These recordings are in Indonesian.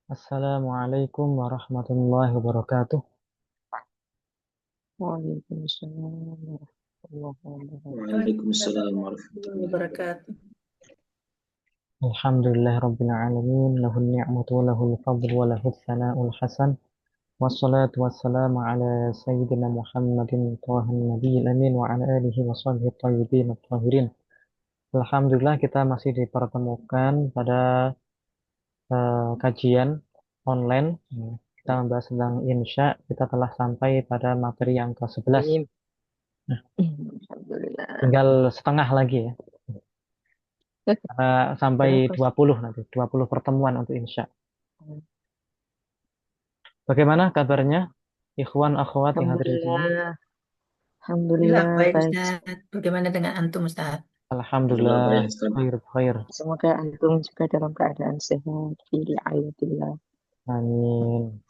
Assalamualaikum warahmatullahi wabarakatuh. Waalaikumsalam warahmatullahi wabarakatuh. Waalaikumsalam warahmatullahi wabarakatuh. Alhamdulillah rabbil alamin, lahul ni'matu wa lahul fadlu wa lahul thana'ul hasan. Wassalatu wassalamu ala sayyidina Muhammadin tahan nabiyil amin wa ala alihi wa sahbihi tayyibin at-tahirin. Alhamdulillah kita masih dipertemukan pada kajian online. Kita membahas tentang insya. Kita telah sampai pada materi yang ke-11. Alhamdulillah. Tinggal setengah lagi ya. Sampai Berapa? 20 nanti, 20 pertemuan untuk insya. Bagaimana kabarnya ikhwan akhwat yang hadir di sini? Alhamdulillah. Alhamdulillah, baik Baik. Ustaz. Bagaimana dengan antum Ustaz? Alhamdulillah baik, Ustaz. khair. Semoga antum juga dalam keadaan sehat. Fi riayatillah. Amin.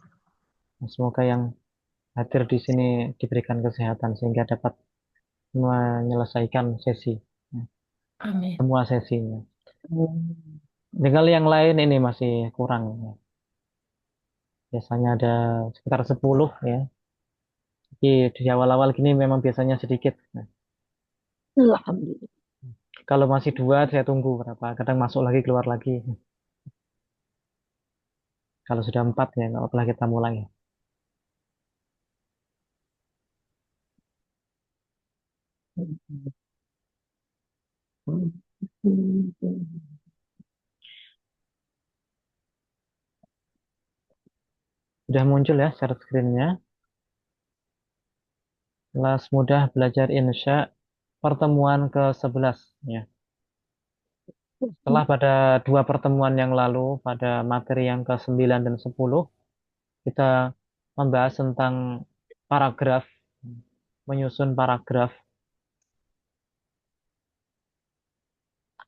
Semoga yang hadir di sini diberikan kesehatan sehingga dapat menyelesaikan sesi, Amin. semua sesinya. Hmm. Tinggal yang lain ini masih kurang. Biasanya ada sekitar 10 ya. Jadi di awal-awal gini memang biasanya sedikit. Nah, Alhamdulillah. kalau masih 2 saya tunggu berapa. Kadang masuk lagi keluar lagi. Kalau sudah 4 ya nggak apa-apa kita mulai. Sudah muncul ya share screen-nya. Kelas mudah belajar insya pertemuan ke-11 ya. Setelah pada 2 pertemuan yang lalu pada materi yang ke-9 dan 10 kita membahas tentang paragraf, menyusun paragraf.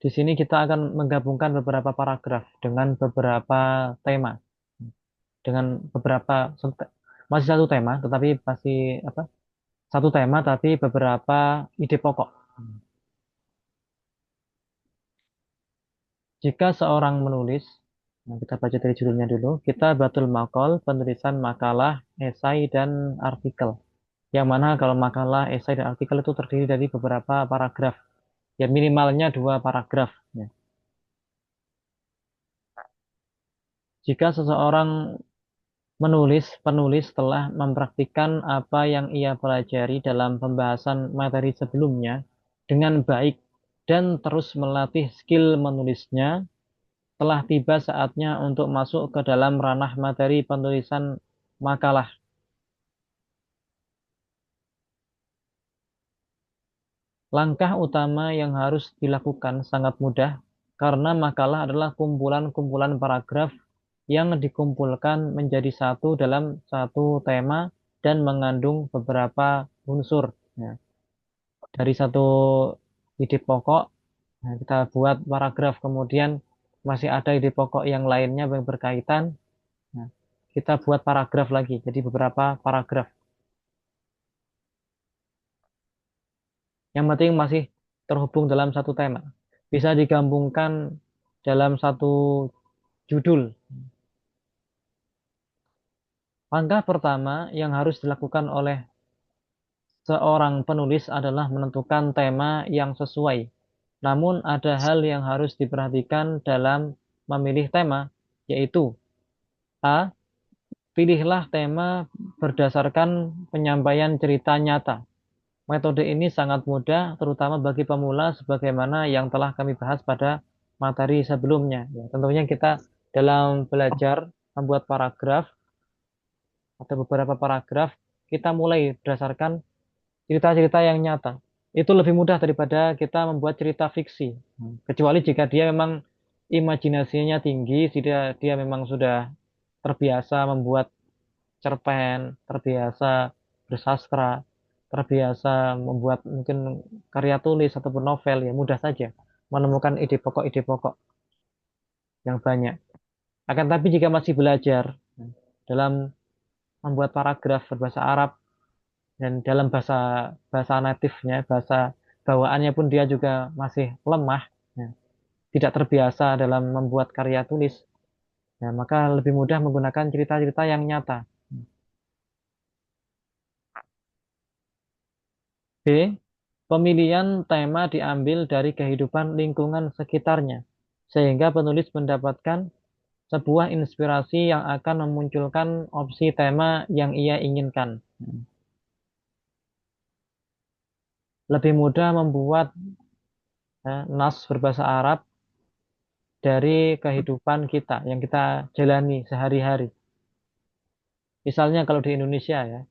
Di sini kita akan menggabungkan beberapa paragraf dengan beberapa tema. Dengan beberapa masih satu tema tetapi pasti apa? Satu tema tapi beberapa ide pokok. Jika seorang menulis, nah kita baca dari judulnya dulu, kita batul maqal, penulisan makalah, esai, dan artikel. Yang mana kalau makalah, esai, dan artikel itu terdiri dari beberapa paragraf. Ya minimalnya 2 paragraf. Ya. Jika seseorang penulis telah mempraktikkan apa yang ia pelajari dalam pembahasan materi sebelumnya dengan baik dan terus melatih skill menulisnya, telah tiba saatnya untuk masuk ke dalam ranah materi penulisan makalah. Langkah utama yang harus dilakukan sangat mudah karena makalah adalah kumpulan-kumpulan paragraf yang dikumpulkan menjadi satu dalam satu tema dan mengandung beberapa unsur. Ya. Dari satu ide pokok, nah, kita buat paragraf, kemudian masih ada ide pokok yang lainnya yang berkaitan. Nah, kita buat paragraf lagi, jadi beberapa paragraf. Yang penting masih terhubung dalam satu tema. Bisa digabungkan dalam satu judul. Langkah pertama yang harus dilakukan oleh seorang penulis adalah menentukan tema yang sesuai. Namun ada hal yang harus diperhatikan dalam memilih tema, yaitu A. Pilihlah tema berdasarkan penyampaian cerita nyata. Metode ini sangat mudah, terutama bagi pemula, sebagaimana yang telah kami bahas pada materi sebelumnya. Ya, tentunya kita dalam belajar membuat paragraf, atau beberapa paragraf, kita mulai berdasarkan cerita-cerita yang nyata. Itu lebih mudah daripada kita membuat cerita fiksi. Kecuali jika dia memang imajinasinya tinggi, dia memang sudah terbiasa membuat cerpen, terbiasa bersastra, terbiasa membuat mungkin karya tulis ataupun novel, ya mudah saja menemukan ide pokok yang banyak. Akan tapi jika masih belajar dalam membuat paragraf berbahasa Arab dan dalam bahasa bahasa natifnya, bahasa bawaannya pun dia juga masih lemah, ya, tidak terbiasa dalam membuat karya tulis, Ya, maka lebih mudah menggunakan cerita-cerita yang nyata. B. Pemilihan tema diambil dari kehidupan lingkungan sekitarnya, sehingga penulis mendapatkan sebuah inspirasi yang akan memunculkan opsi tema yang ia inginkan. Lebih mudah membuat nas berbahasa Arab dari kehidupan kita yang kita jalani sehari-hari. Misalnya kalau di Indonesia ya,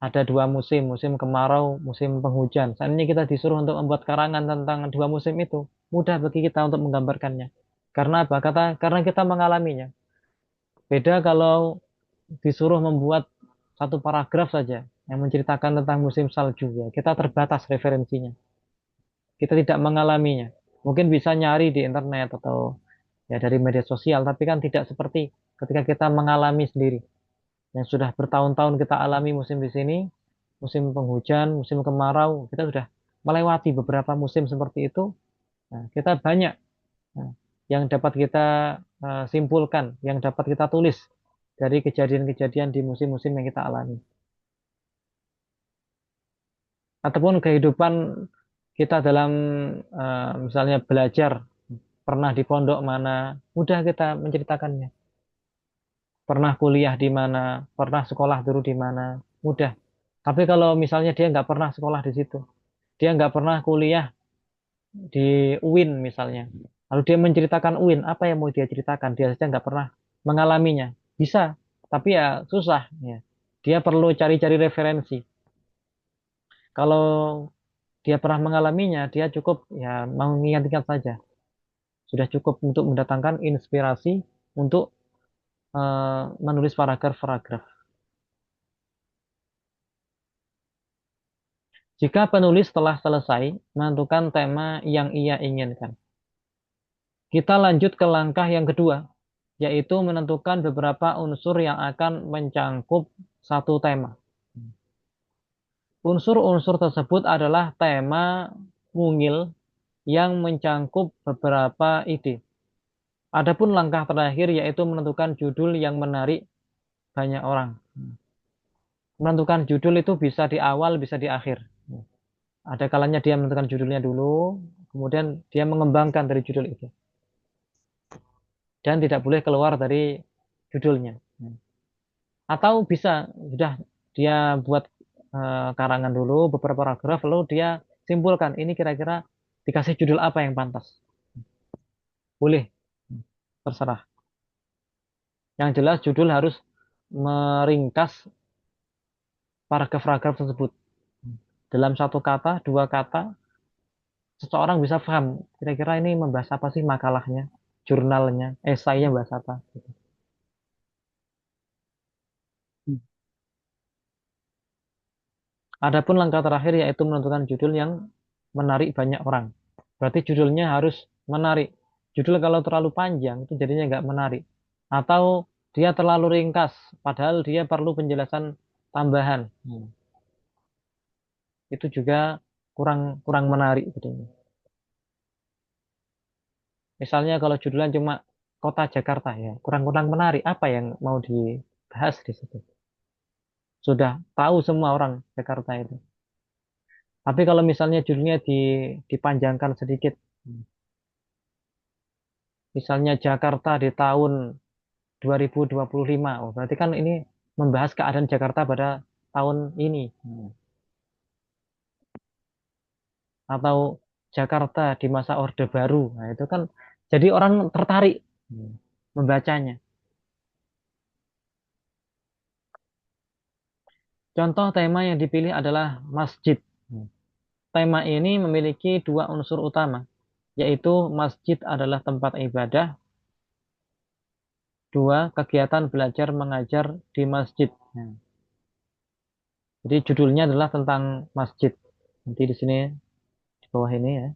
ada dua musim, musim kemarau, musim penghujan. Seandainya kita disuruh untuk membuat karangan tentang dua musim itu, mudah bagi kita untuk menggambarkannya. Karena apa? Karena kita mengalaminya. Beda kalau disuruh membuat satu paragraf saja yang menceritakan tentang musim salju ya, kita terbatas referensinya. Kita tidak mengalaminya. Mungkin bisa nyari di internet atau ya dari media sosial, tapi kan tidak seperti ketika kita mengalami sendiri. Yang sudah bertahun-tahun kita alami musim di sini, musim penghujan, musim kemarau, kita sudah melewati beberapa musim seperti itu. Nah, kita banyak nah, yang dapat kita simpulkan, yang dapat kita tulis dari kejadian-kejadian di musim-musim yang kita alami. Ataupun kehidupan kita dalam misalnya belajar, pernah di pondok mana, mudah kita menceritakannya. Pernah kuliah di mana, pernah sekolah dulu di mana, mudah. Tapi kalau misalnya dia nggak pernah sekolah di situ, dia nggak pernah kuliah di UIN misalnya, lalu dia menceritakan UIN, apa yang mau dia ceritakan? Dia saja nggak pernah mengalaminya. Bisa, tapi ya susah. Ya. Dia perlu cari-cari referensi. Kalau dia pernah mengalaminya, dia cukup ya mengingat-ingat saja. Sudah cukup untuk mendatangkan inspirasi untuk menulis paragraf-paragraf. Jika penulis telah selesai menentukan tema yang ia inginkan, kita lanjut ke langkah yang kedua, yaitu menentukan beberapa unsur yang akan mencangkup satu tema. Unsur-unsur tersebut adalah tema mungil yang mencangkup beberapa ide. Adapun langkah terakhir yaitu menentukan judul yang menarik banyak orang. Menentukan judul itu bisa di awal, bisa di akhir. Ada kalanya dia menentukan judulnya dulu, kemudian dia mengembangkan dari judul itu. Dan tidak boleh keluar dari judulnya. Atau bisa, sudah dia buat karangan dulu, beberapa paragraf, lalu dia simpulkan, ini kira-kira dikasih judul apa yang pantas. Boleh, terserah. Yang jelas judul harus meringkas paragraf-paragraf tersebut. Dalam satu kata, dua kata, seseorang bisa paham kira-kira ini membahas apa sih makalahnya, jurnalnya, esainya bahas apa. Adapun langkah terakhir yaitu menentukan judul yang menarik banyak orang. Berarti judulnya harus menarik. Judul kalau terlalu panjang itu jadinya nggak menarik. Atau dia terlalu ringkas, padahal dia perlu penjelasan tambahan. Itu juga kurang kurang menarik gitu. Misalnya kalau judulnya cuma Kota Jakarta ya, kurang-kurang menarik. Apa yang mau dibahas di situ? Sudah tahu semua orang Jakarta itu. Tapi kalau misalnya judulnya dipanjangkan sedikit, misalnya Jakarta di tahun 2025, oh, berarti kan ini membahas keadaan Jakarta pada tahun ini. Atau Jakarta di masa Orde Baru. Nah, itu kan jadi orang tertarik membacanya. Contoh tema yang dipilih adalah masjid. Tema ini memiliki dua unsur utama, yaitu masjid adalah tempat ibadah, dua kegiatan belajar mengajar di masjid. Jadi judulnya adalah tentang masjid. Nanti di sini di bawah ini ya.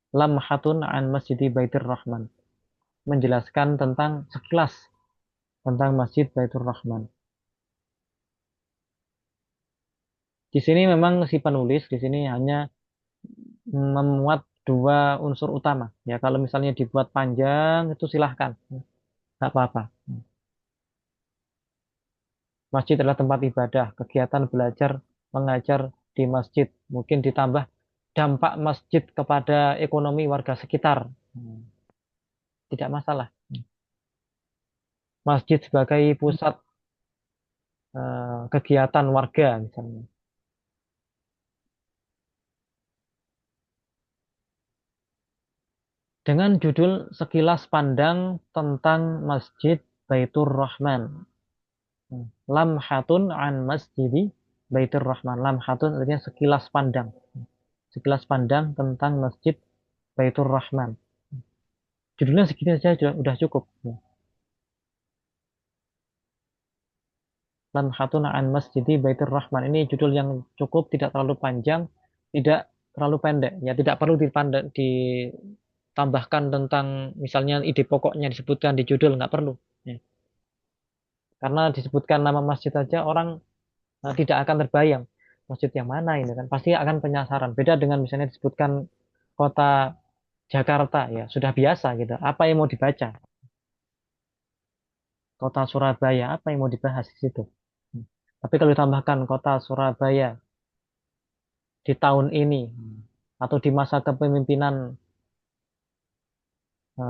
Lamhatun an Masjidi Baitur Rahman. Menjelaskan tentang sekilas tentang Masjid Baitur Rahman. Di sini memang si penulis di sini hanya memuat dua unsur utama. Ya, kalau misalnya dibuat panjang itu silahkan. nggak apa-apa. Masjid adalah tempat ibadah, kegiatan belajar, mengajar di masjid. Mungkin ditambah dampak masjid kepada ekonomi warga sekitar. Hmm, Tidak masalah. Masjid sebagai pusat kegiatan warga misalnya. Dengan judul Sekilas Pandang tentang Masjid Baitur Rahman. Lamhatun an Masjidi Baitur Rahman. Lamhatun artinya sekilas pandang. Sekilas pandang tentang Masjid Baitur Rahman. Judulnya segini saja sudah cukup. Lamhatun an Masjidi Baitur Rahman. Ini judul yang cukup, tidak terlalu panjang, tidak terlalu pendek. Ya, tidak perlu ditambahkan tentang misalnya ide pokoknya disebutkan di judul, nggak perlu. Ya. Karena disebutkan nama masjid saja orang tidak akan terbayang masjid yang mana ini kan. Pasti akan penasaran. Beda dengan misalnya disebutkan kota Jakarta ya sudah biasa gitu. Apa yang mau dibaca? Kota Surabaya apa yang mau dibahas di situ? Hmm. Tapi kalau ditambahkan kota Surabaya di tahun ini atau di masa kepemimpinan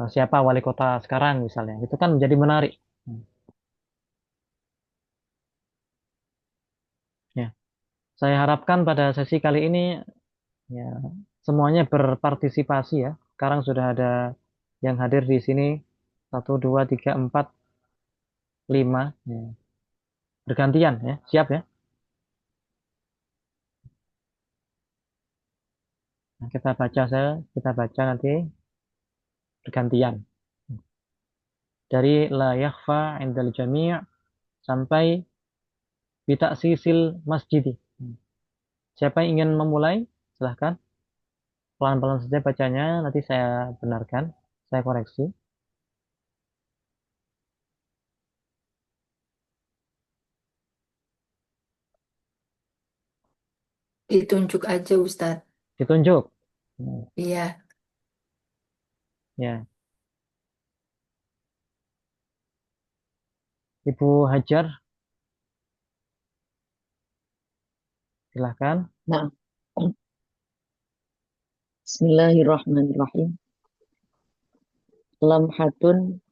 siapa wali kota sekarang misalnya, itu kan menjadi menarik. Hmm. Ya, saya harapkan pada sesi kali ini ya semuanya berpartisipasi ya. Sekarang sudah ada yang hadir di sini satu, dua, tiga, empat, lima, ya. Bergantian ya, siap ya. Nah, kita baca nanti bergantian dari la yakhfa indal jami' sampai sisil masjidi. Siapa yang ingin memulai? Silahkan. Pelan-pelan saja bacanya, nanti saya benarkan, saya koreksi. Ditunjuk aja Ustadz. Ditunjuk. Hmm, Iya. Ya, Ibu Hajar, silahkan. Nah, Bismillahirrahmanirrahim. Lamhatun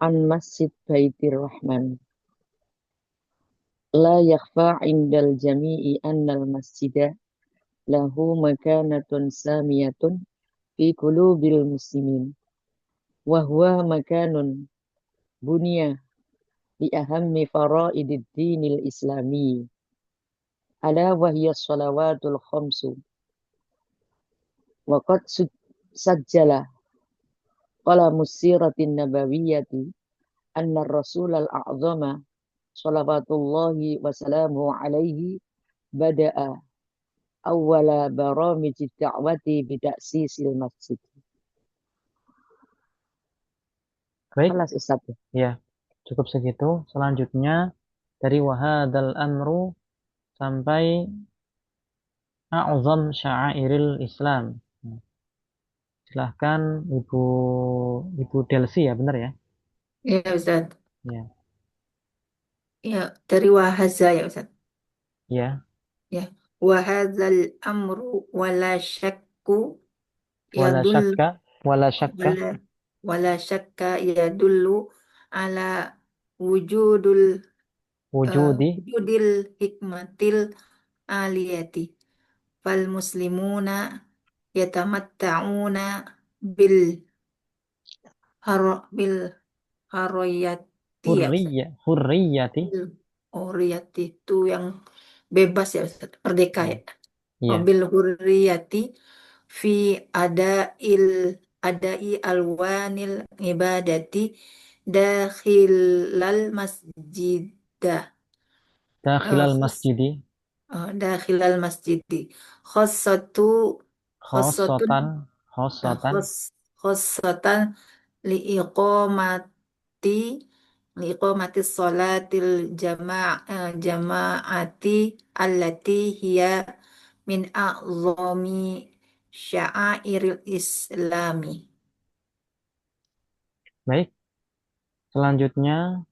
an Masjid Baitir Rahman. La yakhfa indal jami'i annal masjida lahu makanatun samiyatun fi qulubil muslimin. Wa huwa makanun bunya li ahammi faraidid dinil islami. Ala wahiyya salawatul khamsu. Wa qad sajjala qala musiratin nabawiyyati anna rasul al-a'zama salawatullahi wa salamuhu alaihi bada'a awwala baramij da'wati bida'sisil masjid. Baik, Kelas Ustaz. ya, cukup segitu. Selanjutnya dari wahadal amru sampai a'zam sya'airil Islam. Silahkan Ibu Ibu Delsi ya, benar ya? Iya Ustadz. Ya, Ya, dari wahaza ya Ustadz. ya. Ya. Wahadzal amru wala syakku Wala yadul syakka, wala syakka, wala wala syakka yadullu ala wujudul wujudi, wujudil hikmatil aliyati fal muslimuna yatamatta'una bil bil haroyati ya Ustaz. hurriyati, Bil hurriyati itu yang bebas ya Ustaz, merdeka ya. ya, ya. Bil hurriyati fi adail adai alwanil ibadati dakhilal masjidah. Dakhilal masjidi, Dakhilal masjidi khassatu khassatun khosotan, khosotan, khos khassatan liiqamati liiqamati sholatil jamaati allati hiya min a'zami sya'airil islami. baik. Selanjutnya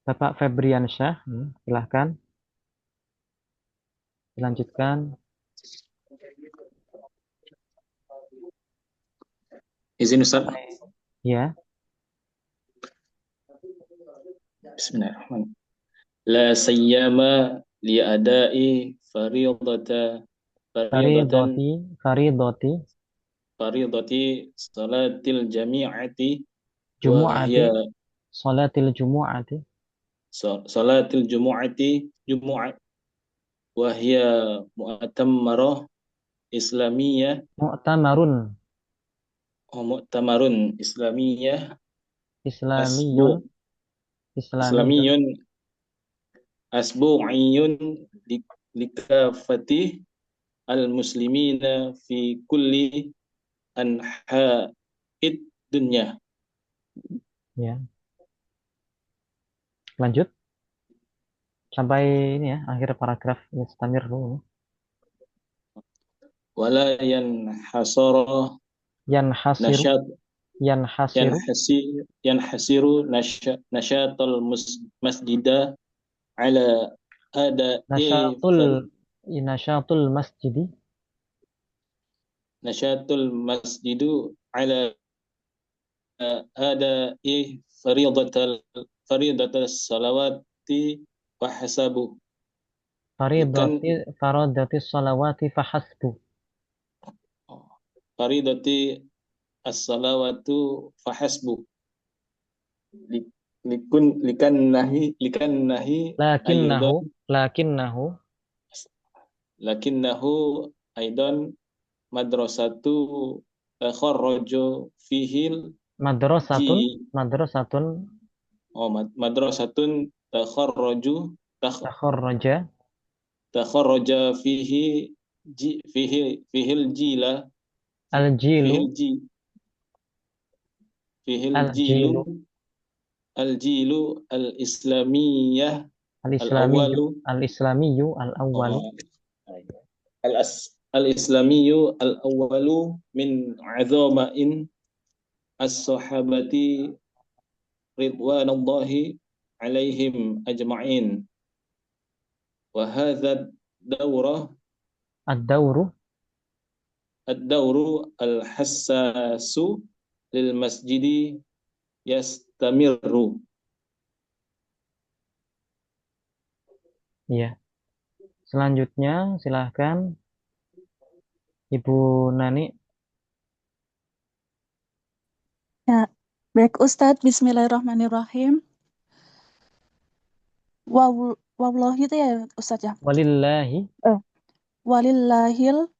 Bapak Febriansyah, silahkan dilanjutkan. Izin Ustaz. Ya, Bismillahirrahmanirrahim. La sayyama li adai faridatan faridoti faridati salatil jami'ati wa jumu'ati, hiya salatil jumu'ati, salatil jumu'ah wa hiya mu'tammarah islamiyah mu'tamarun mu'tamarun islamiyah islamiyun, asbu islamiyun, islamiyun asbu'iyun likafati al-muslimina fi kulli anha'id dunya. ya. Lanjut sampai ini ya, akhir paragraf Yastamir dulu. Wala yanhasara Yanhasiru, nasyat yanhasiru, yanhasiru nasyatul masjida ala ada'i nasyatul masjidi, nasyatul masjidu ala ada'i faridatal salawati wa hasabu faridati salawati fahasbu. faridati as-salawatu fahasbu likan nahi lakinnahu aidan madrasatu takharraju fihil madrasatun madrasatun takharraja takharraja fihil jila aljilu fihil jilu al-islamiyah al-islamiyu al-awwalu al-islamiyu al-awwalu min azamain as-sahabati ridwanullahi alaihim ajma'in wa hadha ad-dawru al-hassasu lil masjidi yastamirru. Ya. Selanjutnya silahkan Ibu Nani. Ya, baik Ustadz, bismillahirrahmanirrahim. Wallahi itu ya Ustadz ya. Walillahil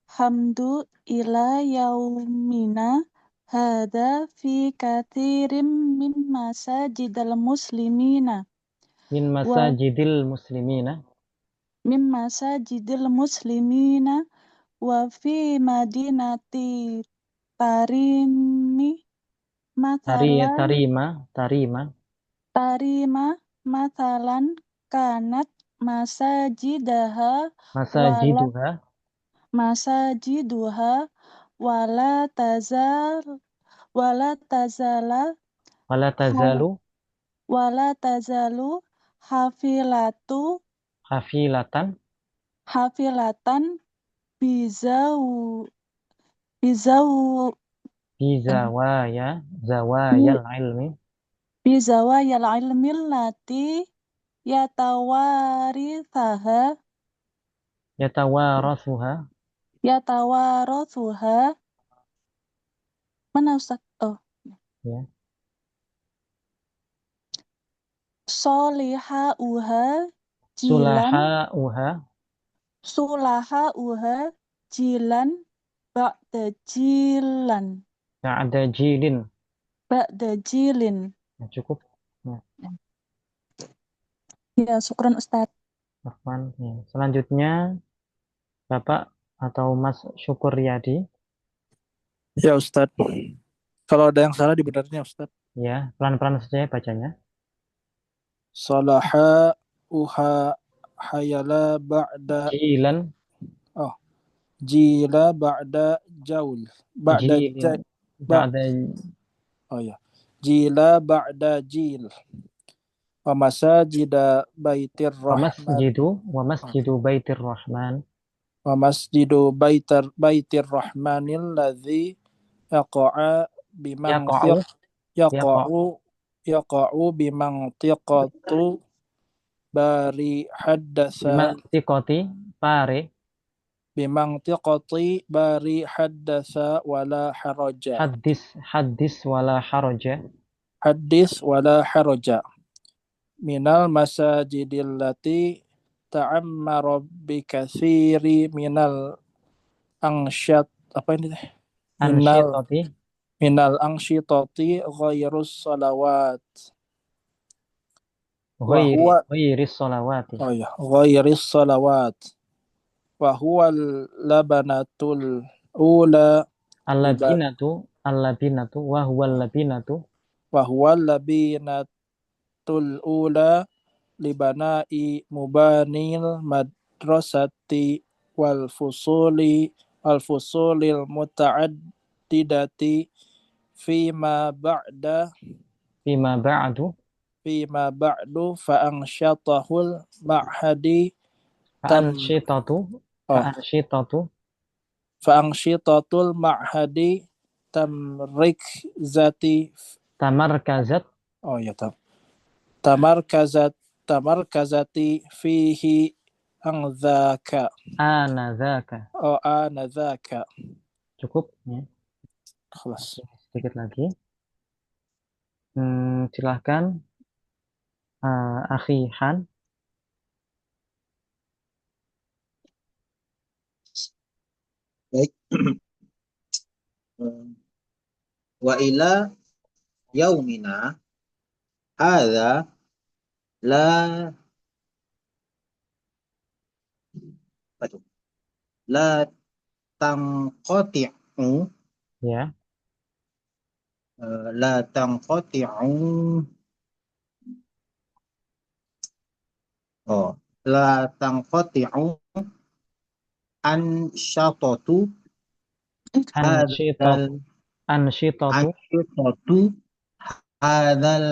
hamdu ila yaumina hada fi katsirin min masajidil muslimina wa fi madinati Tarima matalan kanat masajiduha wala tazalu hafilatan bizawayal ilmil lati yatawarathuha mana Ustaz? Ya. Solihauha jilan ba'da jilin. Ya, cukup. Ya. Ya, syukran Ustaz. Ya. Selanjutnya Bapak atau Mas Syukuryadi. Ya Ustaz. Kalau ada yang salah dibenarnya Ustaz. Ya, pelan-pelan saja bacanya. Salaha uha hayala ba'da jilan. Jila ba'da jaul. jila ba'da jil. Wa masajida baitir rahman. wa masjidu baitir rahman. Wa masjidu baitir rahmanil ladzi yaqa'a Yaqa'u yaqa'u yaqa'u bimangtiqatu bari haddatsa bima'tiqati pare bimangtiqati bari haddatsa wala haraja. hadis wala haraja. Hadis wala haraja. Minal masajidil lati ta'ammara bikatsiri minal angsyat apa ini teh? Ansyitati Minal angsyitati ghairus salawat. Wa huwa ghairis salawati. Ghairis salawat. Wa huwa labanatul ula Allabinatu wa huwa allabinatu wa huwa labinatul ula libana'i mubanil madrasati wal fusulil muta'addidati fima ba'du fa'anshatahul ma'hadi fa'anshitatul ma'hadi tamarkazati fihi anzaka anadzaka. anadzaka. Cukup ya. Kelas. Sedikit lagi. Silahkan Akhi Han. Baik. Wa ila yaumina hadza la tanqati'u Ya. la tanqati'u la tanqati'u ansyatatu ansyitatu hadzal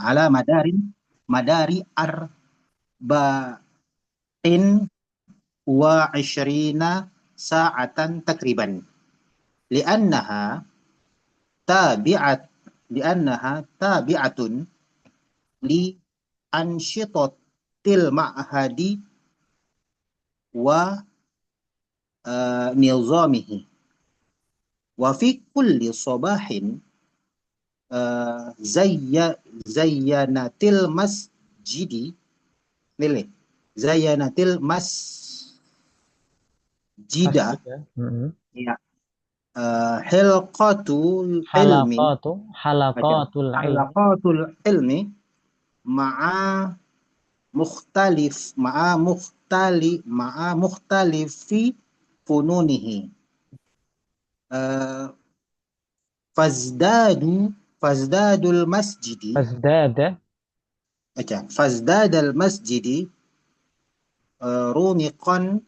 ala madari arba'in wa 'ishrina sa'atan takriban li'annaha tabi'atun li ansyitatil ma'hadi wa nizamihi wa fi kulli sabahin zayyanatil masjidi masjida ya halaqatul ilmi ma'a mukhtalifi fununihi fazdadul masjidi raunaqan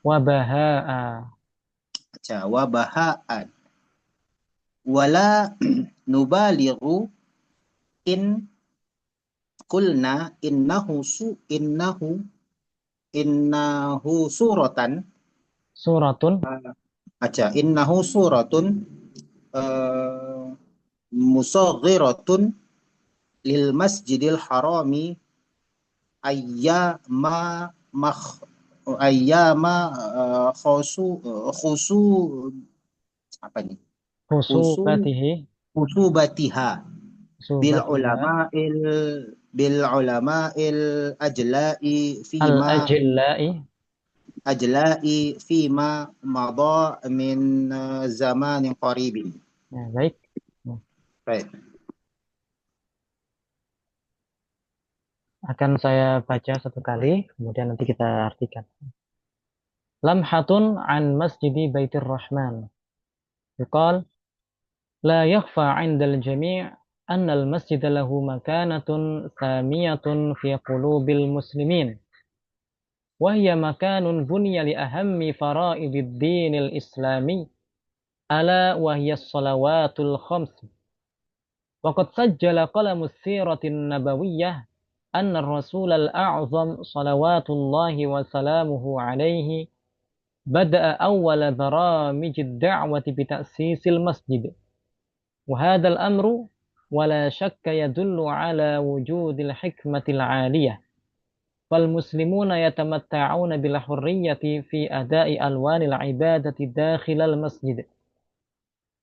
wa baha'an wala nubalighu in qulna innahu suratun musaghiratun lil masjidil harami ayyama khusubatiha bil ulama'il ajla'i fima madha min zamanin qaribin. Ya, baik. Baik. Akan saya baca satu kali, kemudian nanti kita artikan. Lamhatun an masjidi baitir rahman. Yuqal لا يخفى عند الجميع أن المسجد له مكانة سامية في قلوب المسلمين، وهي مكان بني لأهم فرائض الدين الإسلامي، ألا وهي الصلوات الخمس. وقد سجل قلم السيرة النبوية أن الرسول الأعظم صلوات الله وسلامه عليه بدأ أول برامج الدعوة بتأسيس المسجد، وهذا الأمر ولا شك يدل على وجود الحكمة العالية، فالمسلمون يتمتعون بالحرية في أداء ألوان العبادة داخل المسجد،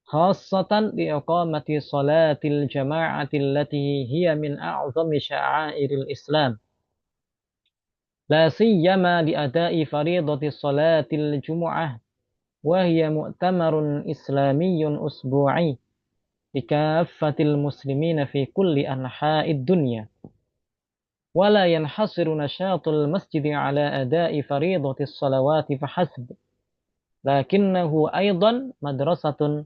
خاصة لإقامة صلاة الجماعة التي هي من أعظم شعائر الإسلام، لا سيما لأداء فريضة صلاة الجمعة، وهي مؤتمر إسلامي أسبوعي لكافة المسلمين في كل أنحاء الدنيا، ولا ينحصر نشاط المسجد على أداء فريضة الصلوات فحسب، لكنه أيضا مدرسة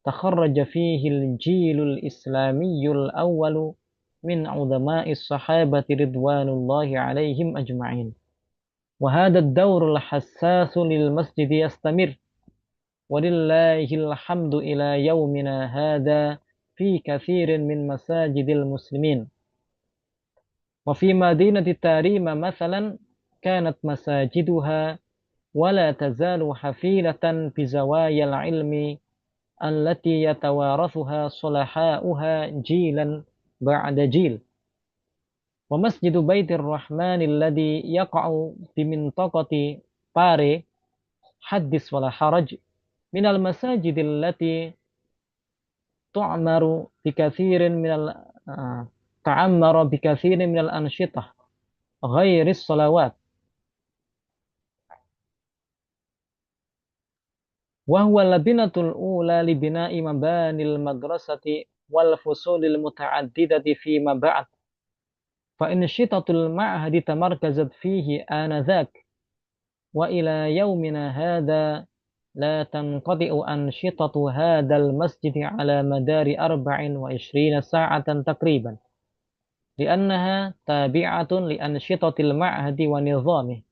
تخرج فيه الجيل الإسلامي الأول من عظماء الصحابة رضوان الله عليهم أجمعين. وهذا الدور الحساس للمسجد يستمر، ولله الحمد إلى يومنا هذا في كثير من مساجد المسلمين. وفي مدينة تاريم مثلا كانت مساجدها ولا تزال حفيلة بزوايا العلم التي يتوارثها صلحاؤها جيلا بعد جيل. ومسجد بيت الرحمن الذي يقع بمنطقة باري حدث ولا حرج، من المساجد التي تعمر بكثير من تعمر بكثير من الأنشطة غير الصلوات، وهو اللبنة الأولى لبناء مباني المدرسة والفصول المتعددة فيما بعد، فأنشطة المعهد تمركزت فيه آنذاك، وإلى يومنا هذا لا تنقطع أنشطة هذا المسجد على مدار 24 ساعة تقريبا، لأنها تابعة لأنشطة المعهد ونظامه.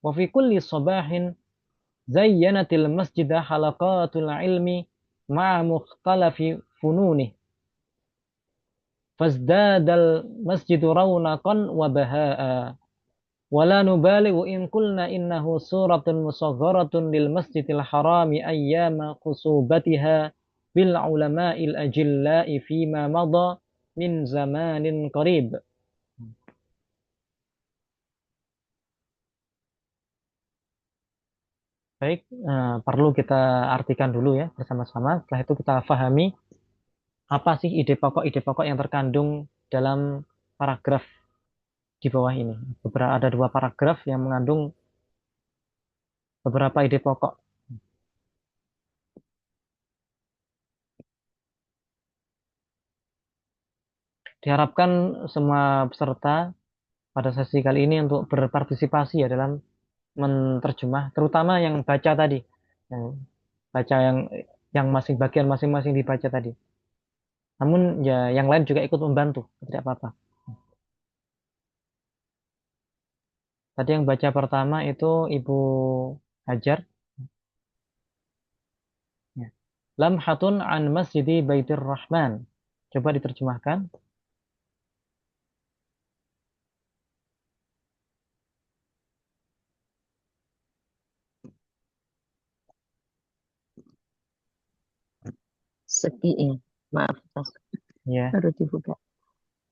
وفي كل صباح زينت المسجد حلقات العلم مع مختلف فنونه، فازداد المسجد رونقا وبهاء. ولا نبالغ إن قلنا إنه صورة مصغرة للمسجد الحرام أيام خصوبتها بالعلماء الأجلاء فيما مضى من زمان قريب. Baik, perlu kita artikan dulu ya bersama-sama. Setelah itu kita pahami apa sih ide pokok yang terkandung dalam paragraf di bawah ini. Ada dua paragraf yang mengandung beberapa ide pokok. Diharapkan semua peserta pada sesi kali ini untuk berpartisipasi ya dalam menerjemah, terutama yang baca tadi, yang baca yang bagian masing-masing dibaca tadi. Namun ya yang lain juga ikut membantu, tidak apa-apa. Tadi yang baca pertama itu Ibu Hajar. Ya. Lamhatun an masjidi Baitir Rahman. Coba diterjemahkan. Maaf, Ya. baru dibuka.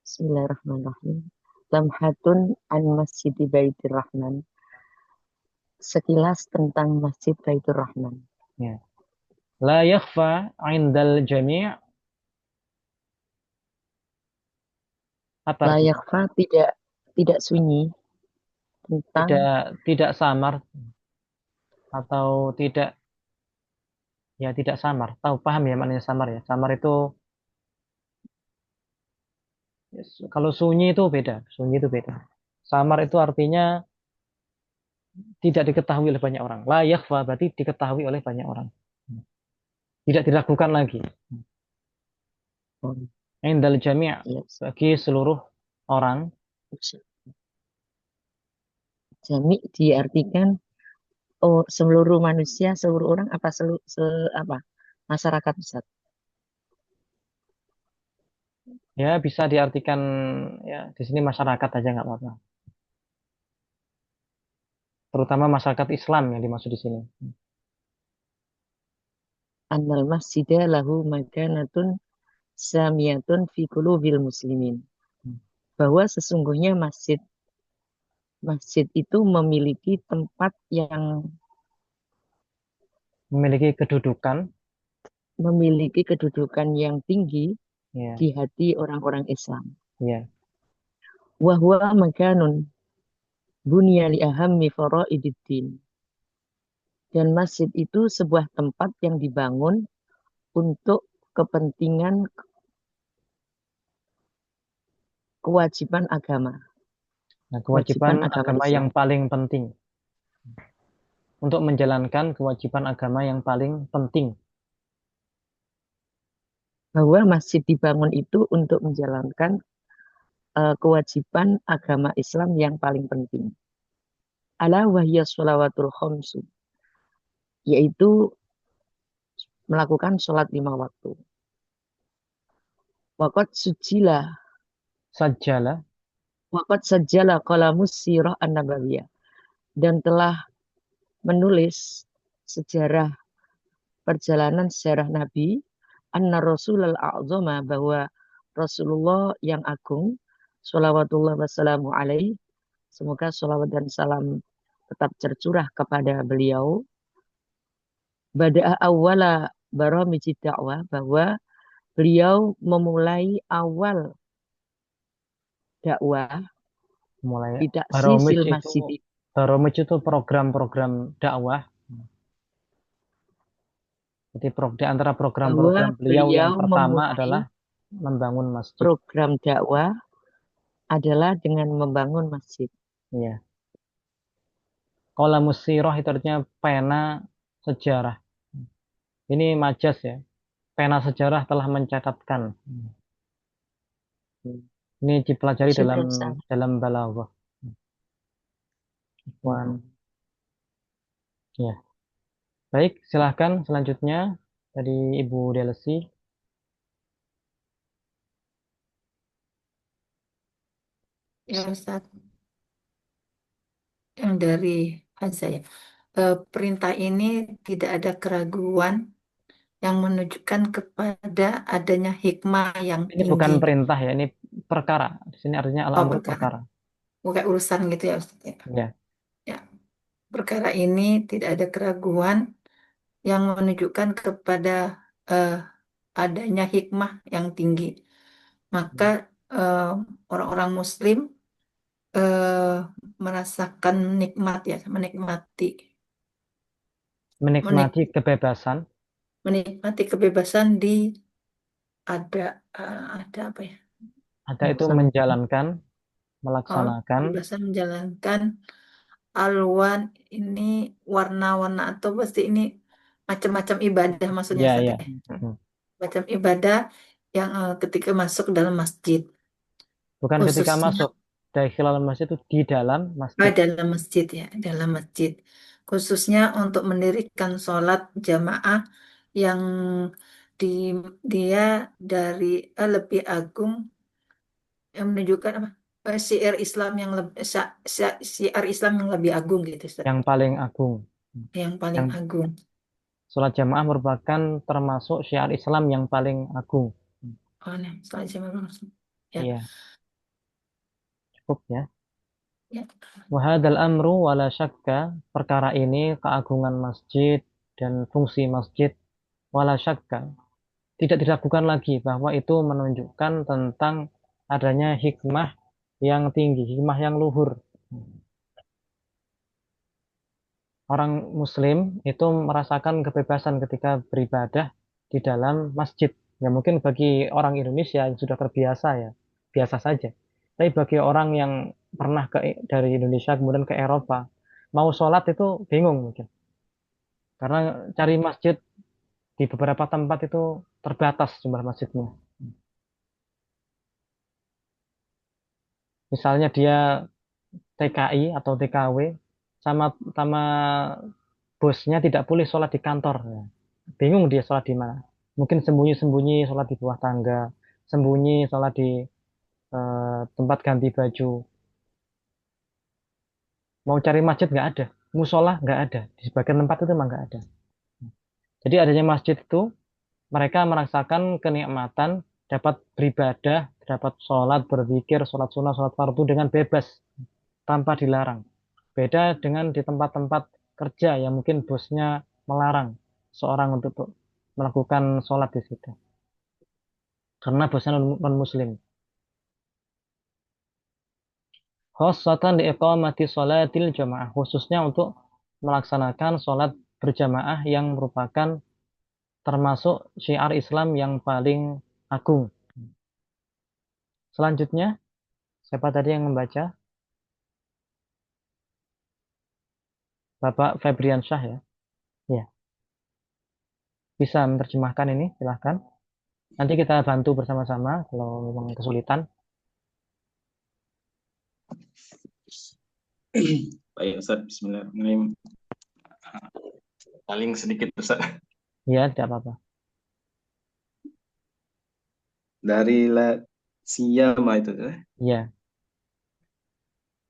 Bismillahirrahmanirrahim. Lamhatun an Masjidi Baitur Rahman. Sekilas tentang Masjid Baitur Rahman. Ya. La yakhfa 'indal jami'. Apa La artinya? yakhfa tidak sunyi tentang Tidak samar atau tidak samar. Tahu paham ya maknanya samar ya? Samar itu kalau sunyi itu beda. Sunyi itu beda. Samar itu artinya tidak diketahui oleh banyak orang. La yakhfa berarti diketahui oleh banyak orang. tidak dilakukan lagi. Oh, Indal jami' iya. bagi seluruh orang. Jami diartikan seluruh manusia, seluruh orang apa apa masyarakat Ustaz? Ya, bisa diartikan ya di sini masyarakat aja nggak apa-apa. Terutama masyarakat Islam yang dimaksud di sini. Annal masjida lahu makanatun samiyatun fi qulubil muslimin. Bahwa sesungguhnya masjid itu memiliki tempat yang Memiliki kedudukan, yang tinggi ya, di hati orang-orang Islam. ya, Wa huwa makanun bunya li ahammi faraididdin. Dan masjid itu sebuah tempat yang dibangun untuk kepentingan kewajiban agama. Nah, kewajiban agama Islam. yang paling penting. Untuk menjalankan kewajiban agama yang paling penting. Bahwa masjid dibangun itu untuk menjalankan kewajiban agama Islam yang paling penting. Ala wahya sholawatul khamsu. Yaitu melakukan sholat 5 waktu. Waqad sajjala qalamus sirah an-nabawiyah. Dan telah menulis sejarah perjalanan sejarah Nabi anna Rasulul A'zama, bahwa Rasulullah yang agung, sholawatullah wassalamu alaih, semoga sholawat dan salam tetap tercurah kepada beliau, bada'a awwala baramijid dakwah, bahwa beliau memulai awal dakwah Mulai tidak Baromij sisil itu masjid. Baromij itu program-program dakwah. Jadi di antara program-program beliau yang pertama adalah membangun masjid. Program dakwah adalah dengan membangun masjid. Iya. Qalamus sirah itu artinya pena sejarah. Ini majas ya. Pena sejarah telah mencatatkan. Ini dipelajari dalam balaghah. Ya. Baik, silahkan selanjutnya dari Ibu Delesi. Ya Ustaz, yang dari saya. Perintah ini tidak ada keraguan yang menunjukkan kepada adanya hikmah yang Ini tinggi. bukan perintah ya, ini perkara. Di sini artinya al-amru perkara. Bukan urusan gitu ya Ustaz. Ya. Ya. Perkara ini tidak ada keraguan yang menunjukkan kepada adanya hikmah yang tinggi. Maka orang-orang Muslim merasakan nikmat ya, Menikmati kebebasan. Menikmati kebebasan di ada apa ya? Ada itu menjalankan, melaksanakan. Kebebasan menjalankan alwan ini warna-warna atau pasti ini macam-macam ibadah maksudnya Ya, Ustaz, ya. Macam ibadah yang ketika masuk dalam masjid. Bukan ketika masuk. Dakhilal masjid itu di dalam masjid. Dalam masjid ya, dalam masjid. Khususnya untuk mendirikan sholat jamaah yang dia dari lebih agung, yang menunjukkan apa? Syiar Islam yang syiar Islam yang lebih agung gitu Ustaz. Yang paling agung. Yang paling agung. Sholat jamaah merupakan termasuk syiar Islam yang paling agung. Oh, nah, sholat jamaah. Ya. Iya. Cukup ya. Ya. Wahadal amru wala syakka, perkara ini keagungan masjid dan fungsi masjid wala syakka, tidak diragukan lagi bahwa itu menunjukkan tentang adanya hikmah yang tinggi, hikmah yang luhur. Orang muslim itu merasakan kebebasan ketika beribadah di dalam masjid. Ya mungkin bagi orang Indonesia yang sudah terbiasa ya, biasa saja. Tapi bagi orang yang pernah dari Indonesia kemudian ke Eropa, mau sholat itu bingung mungkin. Karena cari masjid Di beberapa tempat itu terbatas jumlah masjidnya. Misalnya dia TKI atau TKW sama sama bosnya tidak boleh sholat di kantor. Ya. Bingung dia sholat di mana. Mungkin sembunyi-sembunyi sholat di bawah tangga, sembunyi sholat di tempat ganti baju. Mau cari masjid nggak ada, musola nggak ada. Di sebagian tempat itu memang nggak ada. Jadi adanya masjid itu mereka merasakan kenikmatan dapat beribadah, dapat sholat, berzikir, sholat sunnah, sholat fardu dengan bebas tanpa dilarang. Beda dengan di tempat-tempat kerja yang mungkin bosnya melarang seorang untuk melakukan sholat di situ. Karena bosnya non-muslim. Khossatan liiqamati sholatil jamaah. Khususnya untuk melaksanakan sholat berjamaah yang merupakan termasuk syiar Islam yang paling agung. Selanjutnya, siapa tadi yang membaca? Bapak Febriansyah ya? Ya. Bisa menerjemahkan ini, silahkan. Nanti kita bantu bersama-sama kalau memang kesulitan. Baik Ustaz, Bismillahirrahmanirrahim. Paling sedikit Ustaz. Ya, tidak apa-apa. Dari la siyama itu Ya,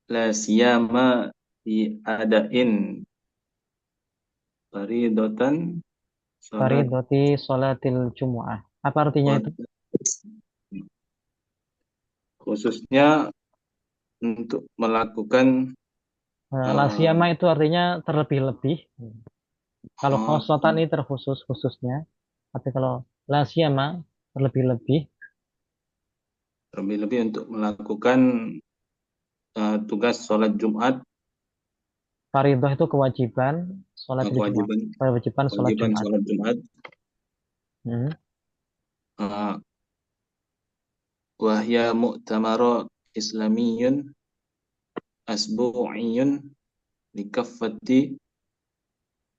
la siyama diadain faridotan salat faridoti sholatil jumu'ah. Apa artinya itu? khususnya untuk melakukan Lasiyama itu artinya terlebih-lebih. Kalau khosotan ini khususnya. Tapi kalau lasiyama terlebih-lebih. terlebih-lebih untuk melakukan tugas sholat Jumat. Faridah itu kewajiban, sholat Kewajiban sholat Jumat. sholat Jumat. Wahya mu'tamara islamiyun asbu'iyun likaffati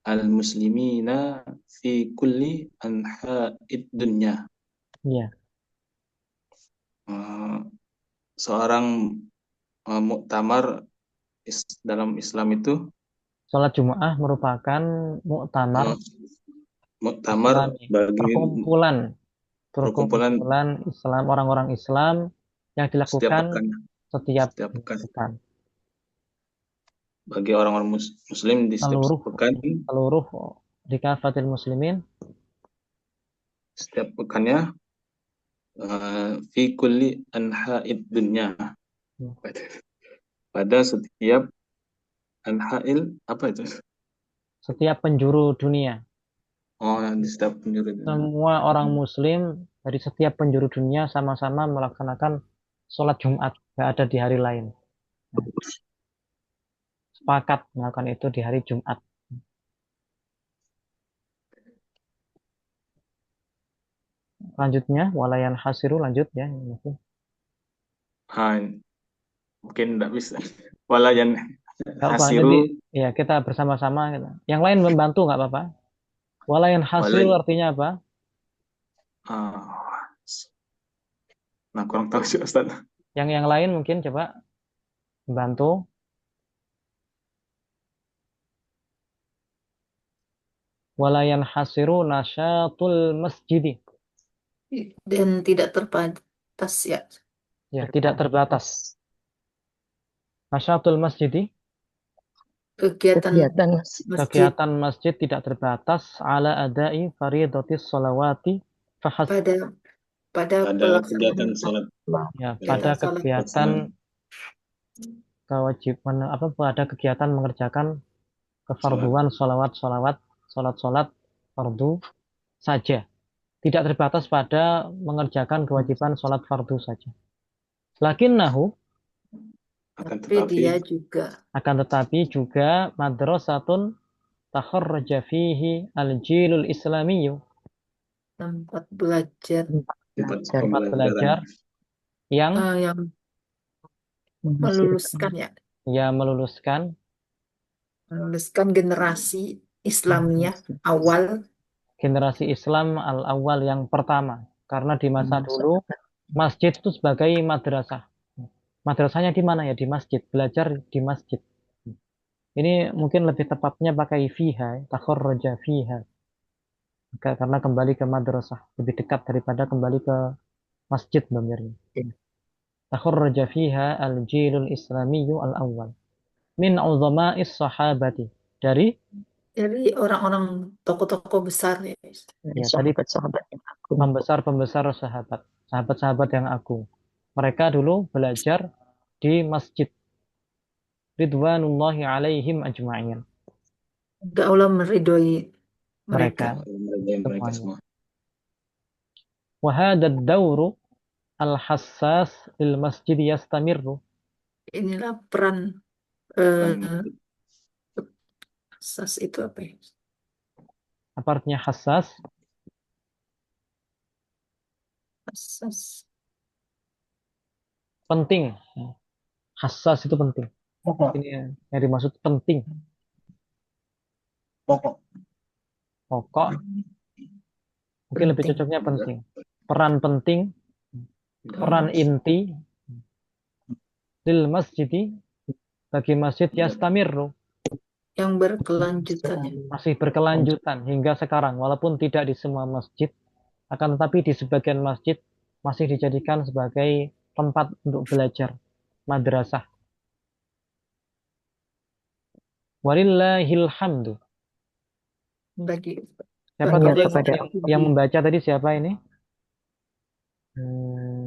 al-muslimina fi kulli anha'id dunya. Iya. Seorang muktamar dalam Islam itu sholat Jumat merupakan muktamar bagi perkumpulan Islam, orang-orang Islam yang dilakukan setiap pekan. Bagi orang-orang muslim di setiap pekan, seluruh dikafatil muslimin setiap pekannya fi kulli anha'id dunya. Pada setiap anha'il apa itu? Setiap penjuru dunia. Di setiap penjuru dunia. Semua orang muslim dari setiap penjuru dunia sama-sama melaksanakan sholat Jumat, nggak ada di hari lain. Sepakat melakukan itu di hari Jumat. Lanjutnya, walayan hasiru, lanjut ya. Mungkin tidak bisa. Walayan hasiru. Ya, kita bersama-sama. Yang lain membantu nggak apa-apa. Walayan hasiru artinya apa? Nah, kurang tahu sih Ustaz. Yang lain mungkin coba membantu. Walayan hasiru nasyatul masjidi. Dan tidak terbatas ya. Ya, tidak terbatas. Nasyatul masjidi. Kegiatan masjid tidak terbatas ala adai faridatis sholawati pada kegiatan sholat. Ya, pada kegiatan kewajiban pada kegiatan mengerjakan kefarduan sholat fardu saja. Tidak terbatas pada mengerjakan kewajiban sholat fardu saja. Lakinnahu akan tetapi juga madrasatun takharraja fihi al-jilul islamiyyu. Tempat belajar yang meluluskan ya. Ya, meluluskan generasi Islamiyah awal generasi Islam al-awwal yang pertama. Karena di masa Masya dulu masjid itu sebagai madrasah. Madrasahnya di mana ya? Di masjid. Belajar di masjid. Ini mungkin lebih tepatnya pakai fiha, takharraja fiha. Karena kembali ke madrasah. Lebih dekat daripada kembali ke masjid sebenarnya. Takharraja fiha al-jilul islamiyyu al-awwal. Min uzama'is sahabati. Dari Dari orang-orang tokoh-tokoh besar ya. ya tadi sahabat-sahabat yang agung. pembesar-pembesar sahabat. Sahabat-sahabat yang agung. Mereka dulu belajar di masjid. Ridwanullahi alaihim ajma'in. Semoga Allah meridhoi Mereka mereka. Mereka semuanya. semua. Wahadad dawru al-hassas lil masjid yastamirru. Inilah peran Peran sas itu apa ya? Apa artinya hassas? Sas. Penting. Hassas itu penting. Pokok, Ini yang dimaksud penting. pokok. Pokok. Mungkin lebih Penting. cocoknya penting. Peran penting. Peran inti. Lil masjidi. Bagi masjid yastamirru. Yang berkelanjutan ya. Masih berkelanjutan hingga sekarang. Walaupun tidak di semua masjid. Akan tetapi di sebagian masjid masih dijadikan sebagai tempat untuk belajar. Madrasah. Walillahil hamdu. Bagi Siapa Hanya tadi kepada yang membaca tadi siapa ini?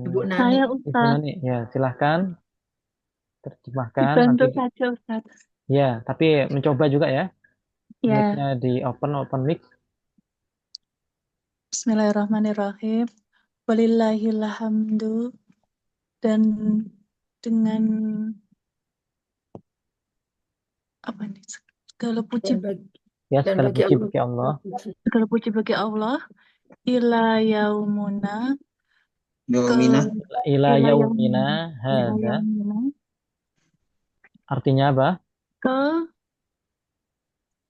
Ibu Nani. Saya Ibu Ustaz, Nani. Ya, silahkan terjemahkan. dibantu Nanti, saja Ustaz. ya, tapi mencoba juga ya. Ya, Mic-nya di open mic. Bismillahirrahmanirrahim. Walillahilhamdu. Dan dengan apa nih? Segala puji, Ya, Dan segala bagi puji Allah. bagi Allah. segala puji bagi Allah. Ila yaumuna Yaumina. Ila ila yaumina ila hadza. yaumina Artinya apa? ke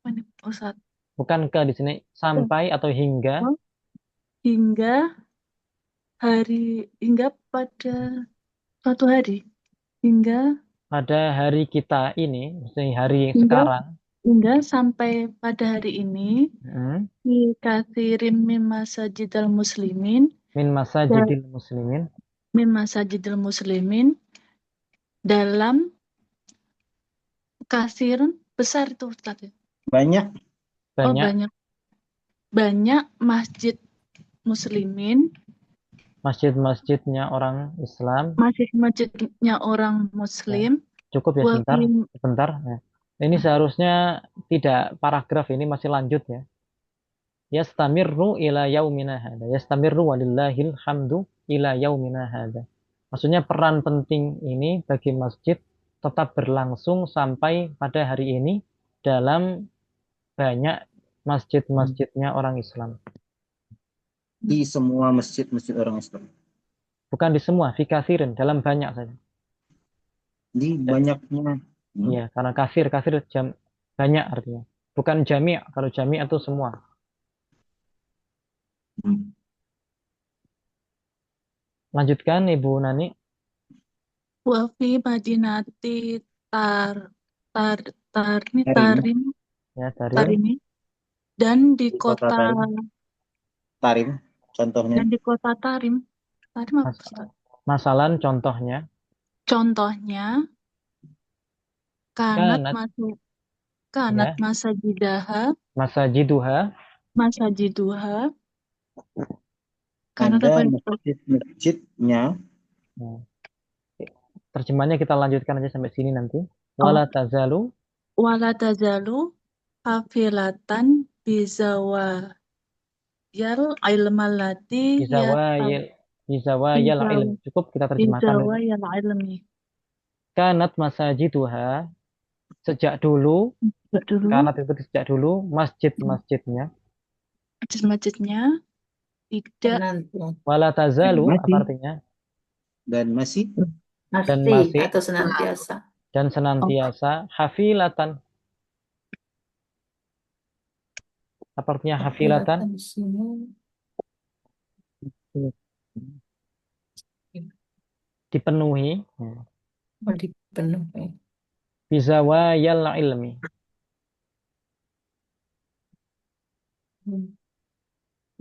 mana Ustaz? Bukan ke di sini sampai atau hingga. Hingga pada suatu hari. Hingga Pada hari kita ini, maksudnya hari Hingga- sekarang. sampai pada hari ini di kathirim min masajidil muslimin Min masajidil muslimin. Dalam kasirun besar itu Ustaz ya? Banyak. Oh, Banyak banyak masjid muslimin, masjid-masjidnya orang Islam. masjidnya orang muslim. Cukup ya Wa sebentar. fi- Sebentar. Ya. Ini seharusnya tidak paragraf ini masih lanjut ya. Yastamirru ila yaumina hadza. Yastamirru walillahil hamdu ila yaumina hadza. Maksudnya peran penting ini bagi masjid tetap berlangsung sampai pada hari ini dalam banyak masjid-masjidnya orang Islam. Di semua masjid-masjid orang Islam. Bukan di semua, fi kathirin, dalam banyak saja. Di banyaknya. Iya, karena kafir banyak artinya. Bukan jami', kalau jami' itu semua. Lanjutkan Ibu Nani. wa fi madinati Tarim. Ya, dari Tarini dan di Di kota kota Tarim. Contohnya. Tarim. Tarim apa Ustaz? masalan contohnya. Contohnya kanat Ya. Masajiduha. Kanat Ada apa itu? masjid-masjidnya. Terjemahnya kita lanjutkan aja sampai sini nanti. Wala tazalu Wala tazalu hafilatan bizawayal ilmalati bizawayal ilm. Cukup kita terjemahkan dulu. bizawayal ilmi. Kanat masajiduha. Sejak dulu. Kanat itu sejak dulu. Masjid-masjidnya. Masjid-masjidnya tidak Wala tazalu Masih. apa artinya? Dan masih. Masih atau senantiasa. Dan senantiasa hafilatan. Apa artinya hafilatan? Hafilatan di sini Dipenuhi. mau dipenuhi. Bizawayal ilmi. Hmm.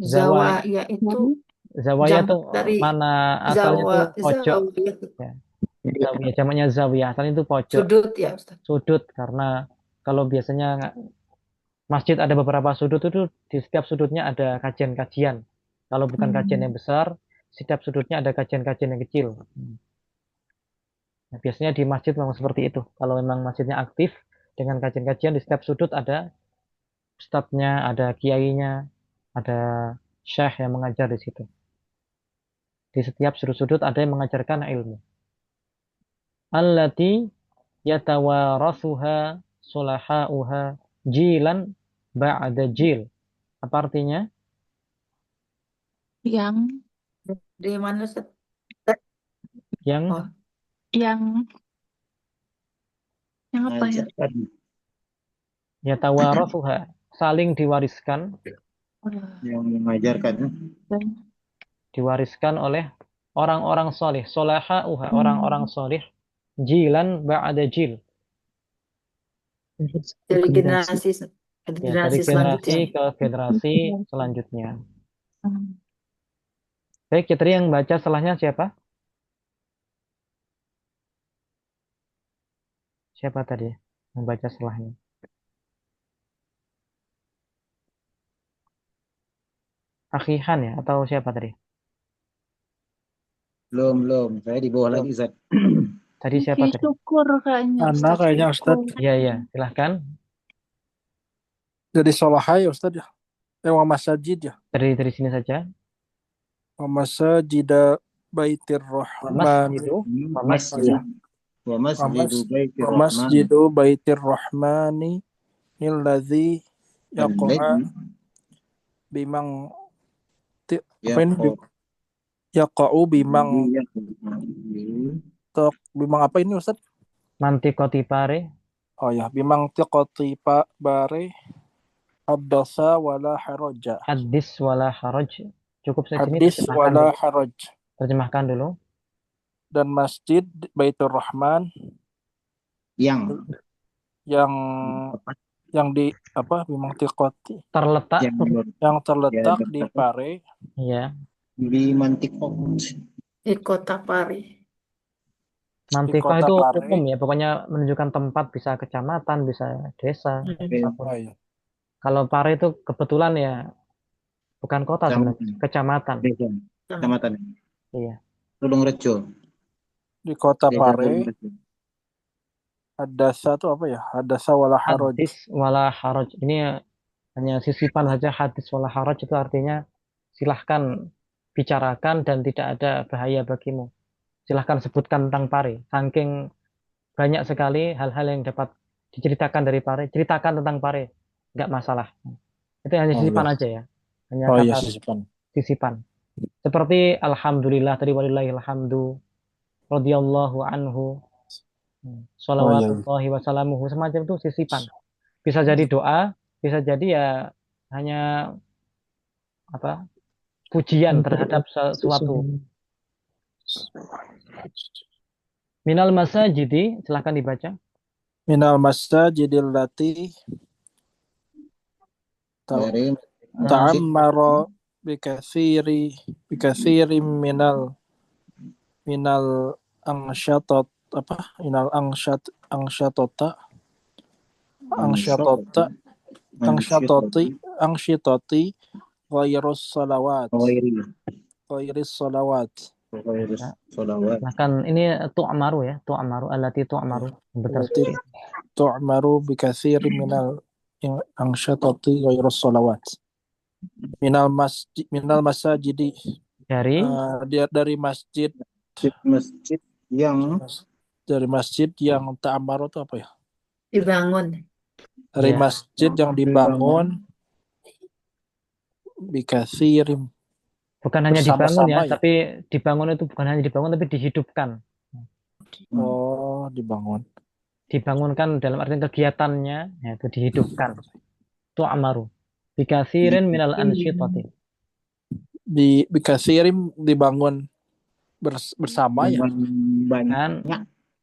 Zawa, Zawa yaitu zawaya jamak tuh dari mana asalnya tuh pojok. zawiyah Ya, zawiyah jamaknya zawiyah. Asalnya itu pojok, sudut ya Ustaz. sudut. Karena kalau biasanya masjid ada beberapa sudut itu di setiap sudutnya ada kajian-kajian. Kalau bukan kajian yang besar, setiap sudutnya ada kajian-kajian yang kecil. Nah, biasanya di masjid memang seperti itu. Kalau memang masjidnya aktif dengan kajian-kajian di setiap sudut ada ustadznya, ada kiainya, ada syekh yang mengajar di situ. Di setiap sudut-sudut ada yang mengajarkan ilmu. Allati yatawarasuha sulahauha jilan ba'da jil. Apa artinya? Yang Di mana Ustaz? Yang Oh, yang apa ya? Ajarkan. yatawarasuha saling diwariskan, Yang mengajarkan. diwariskan oleh orang-orang soleh, solahauha, orang-orang soleh, jilan ba'da jil. dari generasi Ya, dari selanjutnya. generasi ke generasi selanjutnya. Hmm. Baik, ya, tadi yang baca setelahnya siapa? Siapa tadi yang baca setelahnya? Akhihan ya? Atau siapa tadi? Belum. Saya di bawah lagi, Ustaz. Tadi siapa tadi? Syukur kayaknya Ana Ustaz. kayaknya Ustaz. Iya, iya. Silahkan. Jadi solahai ya Ustaz ya. Wa masajid ya. Dari sini saja. Wa masajida baitir rahman. Masjidu. Masjid. Wa masjidu baitir Wa rahman. masjidu baitir rahmani alladzi yaqa bimang apa ini? Yaqa'u bimang bimang apa ini Ustaz? Mantikoti pare. Oh ya, bimang tiqati bare haddasa wala haraja. Hadis wala haraj. Cukup saya sini Hadis terjemahkan wala dulu. haraj. Terjemahkan dulu. Dan masjid Baitur Rahman yang di apa bimang tiqati Terletak. yang terletak di Pare. Iya. Di Mantikot. Di kota Pari. Mantikoh kota itu Pare. umum ya. Pokoknya menunjukkan tempat, bisa kecamatan, bisa desa. apapun. Oh, iya. Kalau Pare itu kebetulan ya bukan kota sebenarnya, kecamatan. Desa. Kecamatan. Iya. Tulungrejo. Di kota Desa Pare. Tulungrejo. Hadasa itu apa ya? Hadasa wala haraj. Hadis wala haraj. Ini hanya sisipan saja. Hadis wala haraj itu artinya silahkan bicarakan dan tidak ada bahaya bagimu. Silahkan sebutkan tentang Pare. Saking banyak sekali hal-hal yang dapat diceritakan dari Pare. Ceritakan tentang Pare. Nggak masalah. Itu hanya sisipan aja ya. Hanya kata iya sisipan. Seperti alhamdulillah tadi walillahil hamdu radhiyallahu anhu. Shalawatullahi wassalamuhu, semacam itu sisipan. Bisa jadi doa, bisa jadi ya hanya apa? Pujian terhadap sesuatu. Minal masajidi, silahkan dibaca. Minal masajidil lati ta'ammara bikatsiri minal angsyatot apa? Minal angsyatoti ghairus salawat. Bahkan ini tu'amaru ya, tu'amaru allati tu'amaru. Berarti tu'amaru bikatsiri minal angsyatoti ghairus salawat. Minal masajidi dari masjid yang ta'amaru itu apa ya? Dibangun. Dari masjid yang dibangun bikatsirim. Bukan hanya dibangun ya, ya, tapi dibangun itu bukan hanya dibangun tapi dihidupkan. Oh, dibangun. Dibangunkan dalam arti kegiatannya, yaitu dihidupkan. Tu'amaru. Bikathirin minal ansyitati. Di Bikathirim dibangun bersama ya. Dengan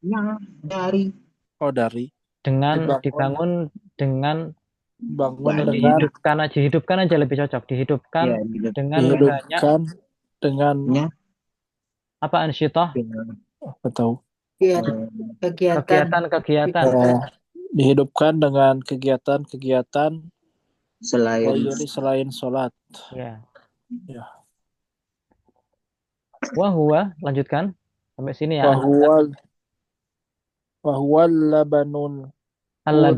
Dengan banyaknya dari Oh dari dengan dibangun dibangun dengan bangun banyak dengan dihidupkan aja lebih cocok. ya Dihidupkan di dengan banyak dihidupkan dengan apa ansyitah? apa tahu Kegiatan Kegiatan-kegiatan. dihidupkan dengan kegiatan-kegiatan selain selain sholat. Ya. Ya. Wahwa, lanjutkan sampai sini ya. Wahwal labanul ula.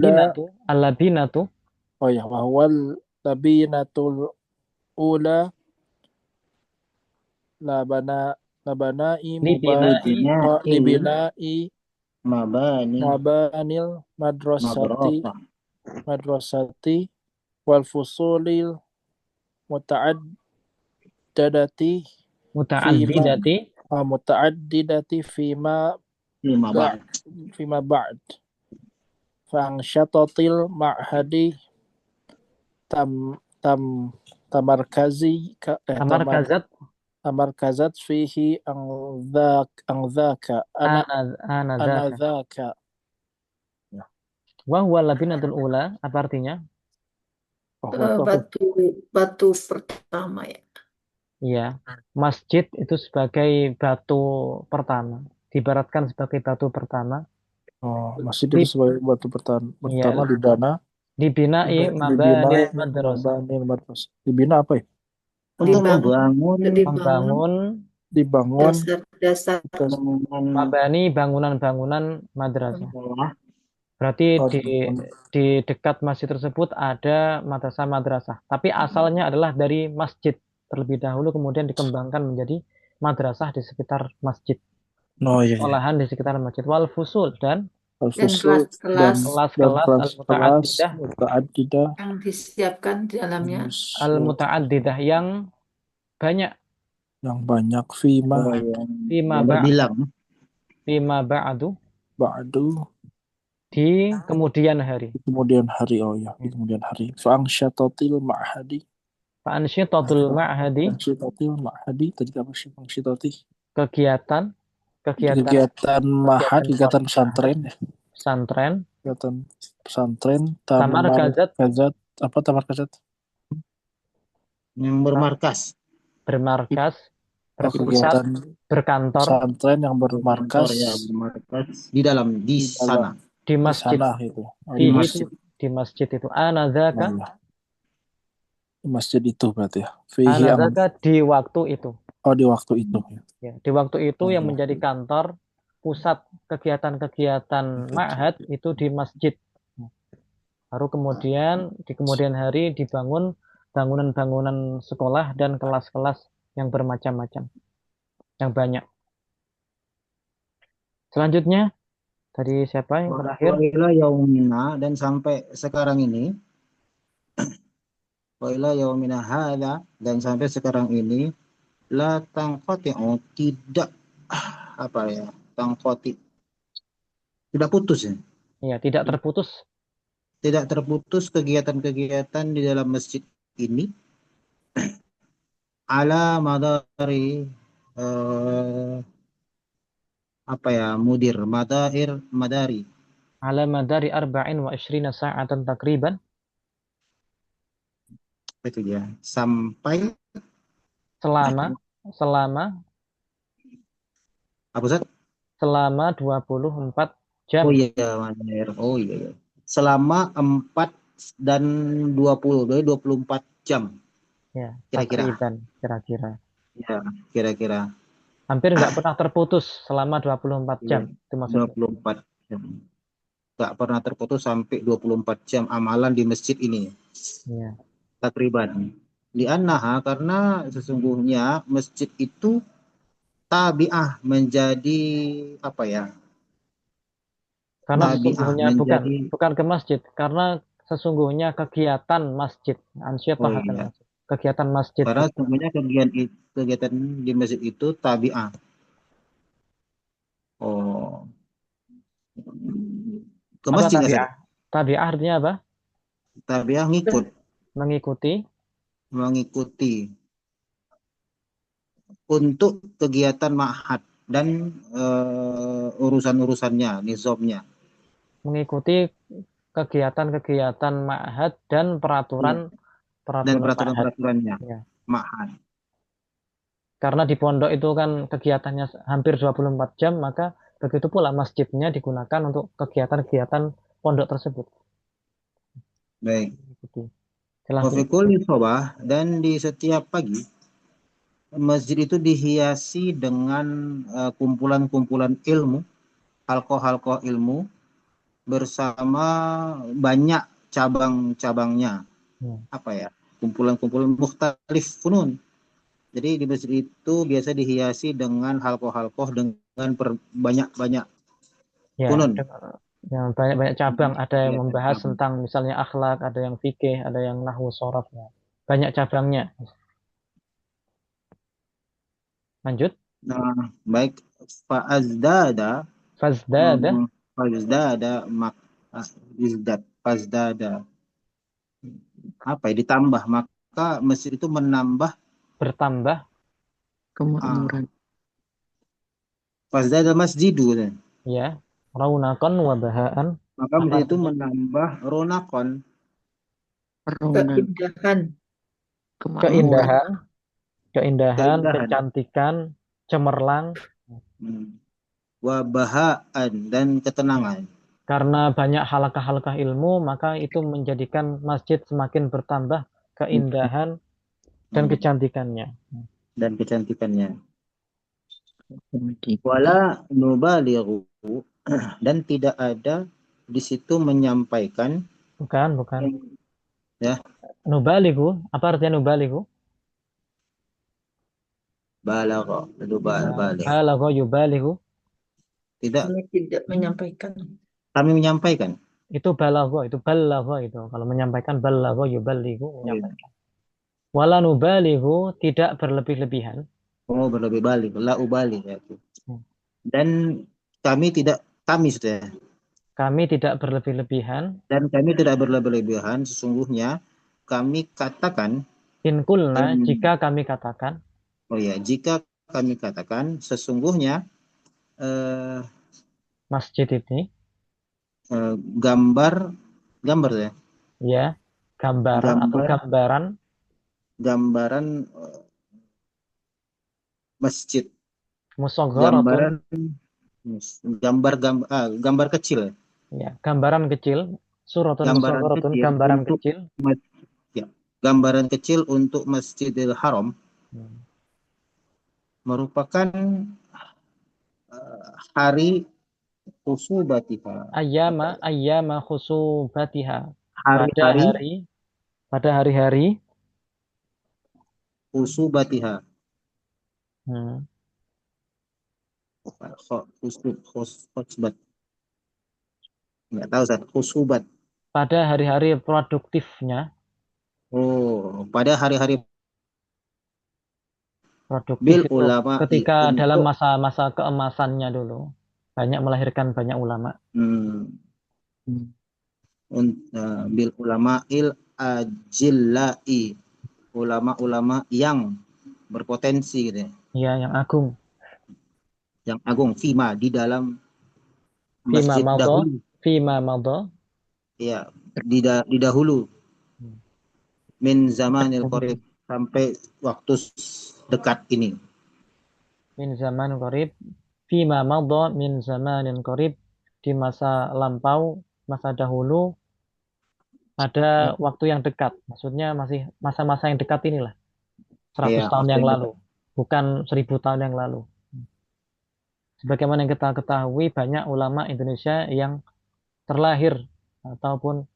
Allabinatu. Oh ya, wahwal labinatul ula labana'i libina'i mabanil madrasati wal fusulil muta'addidati fima ba'd fa'angsyatatil ma'hadi tamarkazat fihi anzaka anadzaka. Wahwa labinatul ula, apa artinya? batu pertama ya. Iya, masjid itu sebagai batu pertama, diibaratkan sebagai batu pertama. Oh, masjid itu sebagai batu pertama Dibinai mabanil madrasah. Dibina apa ya? untuk Membangun dasar mabani bangunan-bangunan madrasah. Berarti di dekat masjid tersebut ada madrasah-madrasah. Tapi asalnya adalah dari masjid terlebih dahulu, kemudian dikembangkan menjadi madrasah di sekitar masjid. Olahan di sekitar masjid. Wal fusul dan kelas-kelas al-muta'addidah yang disiapkan di dalamnya. Al-muta'addidah yang banyak. Fima ba'du di kemudian hari. Oh ya, di kemudian hari. Fa'angsyatatil ma'hadi. Fa'ansyitatul ma'hadi. Tadi apa sih fa'angsyatati? Kegiatan Mahad, kegiatan pesantren ya. Kegiatan pesantren, tamarkazat, yang bermarkas berpusat, berkantor, pesantren yang bermarkas di sana di masjid. Di masjid itu anadzaka. Di masjid itu berarti ya. Anadzaka di waktu itu. Oh, di waktu itu. Ya, di waktu itu yang menjadi kantor pusat kegiatan-kegiatan ma'had itu di masjid. Baru kemudian di kemudian hari dibangun bangunan-bangunan sekolah dan kelas-kelas yang bermacam-macam, yang banyak. Selanjutnya tadi siapa yang terakhir? Wa yaumina, dan sampai sekarang ini wa ila yaumina hadza, dan sampai sekarang ini la tangqati'u, tidak tangqati, tidak putus ya. Ya, tidak terputus. Tidak terputus kegiatan-kegiatan di dalam masjid ini ala madari madari Ala madari 24 sa'atan takriban. Itu ya, sampai selama apa Ustaz? Selama 24 jam. Oh iya, selama 4 dan 20, jadi 24 jam. Ya, kira-kira. Ya, kira-kira. Hampir nggak pernah terputus selama 24 jam. Itu maksudnya. 24 jam. Nggak pernah terputus sampai 24 jam amalan di masjid ini. Ya. Takriban. Li'annaha, karena sesungguhnya masjid itu tabi'ah, menjadi apa ya? Karena sesungguhnya bukan ke masjid, karena sesungguhnya kegiatan masjid, kegiatan masjid. Karena sesungguhnya kegiatan di masjid itu tabi'ah. Oh. Ke masjid nggak? Tabi'ah artinya apa? Tabi'ah ngikut. mengikuti untuk kegiatan ma'had dan urusan-urusannya, nizamnya. mengikuti kegiatan-kegiatan ma'had dan Iya. Dan peraturan ma'had. peraturan-peraturannya Ya. ma'had. Karena di pondok itu kan kegiatannya hampir 24 jam, maka begitu pula masjidnya digunakan untuk kegiatan-kegiatan pondok tersebut. Baik. Mengikuti. Jelas Wa Bu? fi kulli sabah, dan di setiap pagi masjid itu dihiasi dengan kumpulan-kumpulan ilmu, halqah-halqah ilmu bersama banyak cabang-cabangnya. Apa ya? Kumpulan-kumpulan mukhtalif funun. Jadi di masjid itu biasa dihiasi dengan halqah-halqah dengan banyak-banyak Ya, funun. yang banyak cabang. Ada yang Ya, membahas cabang. tentang misalnya akhlak, ada yang fikih, ada yang nahwu shorof. Ya. Banyak cabangnya. Lanjut. Nah, baik, fa'azdada Fazdada, fazdada mak fazdada apa ya, ditambah, maka masjid itu menambah bertambah. Kemakmuran. fazdada masjidu, Ya. Raunakon wa bahaan. maka Apa masjid itu artinya? menambah ronakon, Peronan. Keindahan. Kemakmuran. Keindahan, keindahan, kecantikan, cemerlang. wabahaan, dan ketenangan. Karena banyak halakah-halakah ilmu, maka itu menjadikan masjid semakin bertambah keindahan dan kecantikannya. Dan kecantikannya. Mengikuti. Wala nubalighu, dan tidak ada di situ menyampaikan. Bukan. Ya. Nubaligu, apa artinya nubaligu? Balagha, balik. Balagha yubaligu. Tidak, Kami tidak menyampaikan. kami menyampaikan. Itu balagha, itu balagha itu. Kalau menyampaikan balagha yubaligu, Oh, iya. menyampaikan. Wala nubaligu, tidak berlebih-lebihan. Oh, berlebih balik, la ubali ya. Dan kami sudah. Kami tidak berlebih-lebihan. Dan kami tidak berlebih-lebihan, sesungguhnya kami katakan, In kulna, jika kami katakan. oh ya, jika kami katakan sesungguhnya Masjid ini. Gambar ya. Ya, gambaran. Gambaran masjid. Musoghoratun. Gambar kecil. Ya, gambaran kecil. Suratun Gambaran musoghoratun, kecil gambaran untuk kecil. Ya, gambaran kecil untuk Masjidil Haram merupakan hari khusubatiha. Ayyama khusubatiha. Hari-hari Pada hari-hari khusubatiha. Khusbat. Enggak tahu Ustaz, khusubat. Pada hari-hari produktifnya. Oh, pada hari-hari Produktif itu ulama ketika untuk, dalam masa-masa keemasannya dulu. Banyak melahirkan banyak ulama. Bil ulama'il ajillai, ulama-ulama yang berpotensi gitu ya. Ya, yang agung. Yang agung, fima, di dalam Fima masjid dahulu. madha. Ya, di dahulu. Min zamanil qarib, sampai waktu dekat ini. Min zaman qarib. Fima madha min zamanin qarib. Di masa lampau, masa dahulu, ada waktu yang dekat. Maksudnya masih masa-masa yang dekat inilah. 100 tahun yang lalu. Bukan 1000 tahun yang lalu. Sebagaimana yang kita ketahui, banyak ulama Indonesia yang terlahir ataupun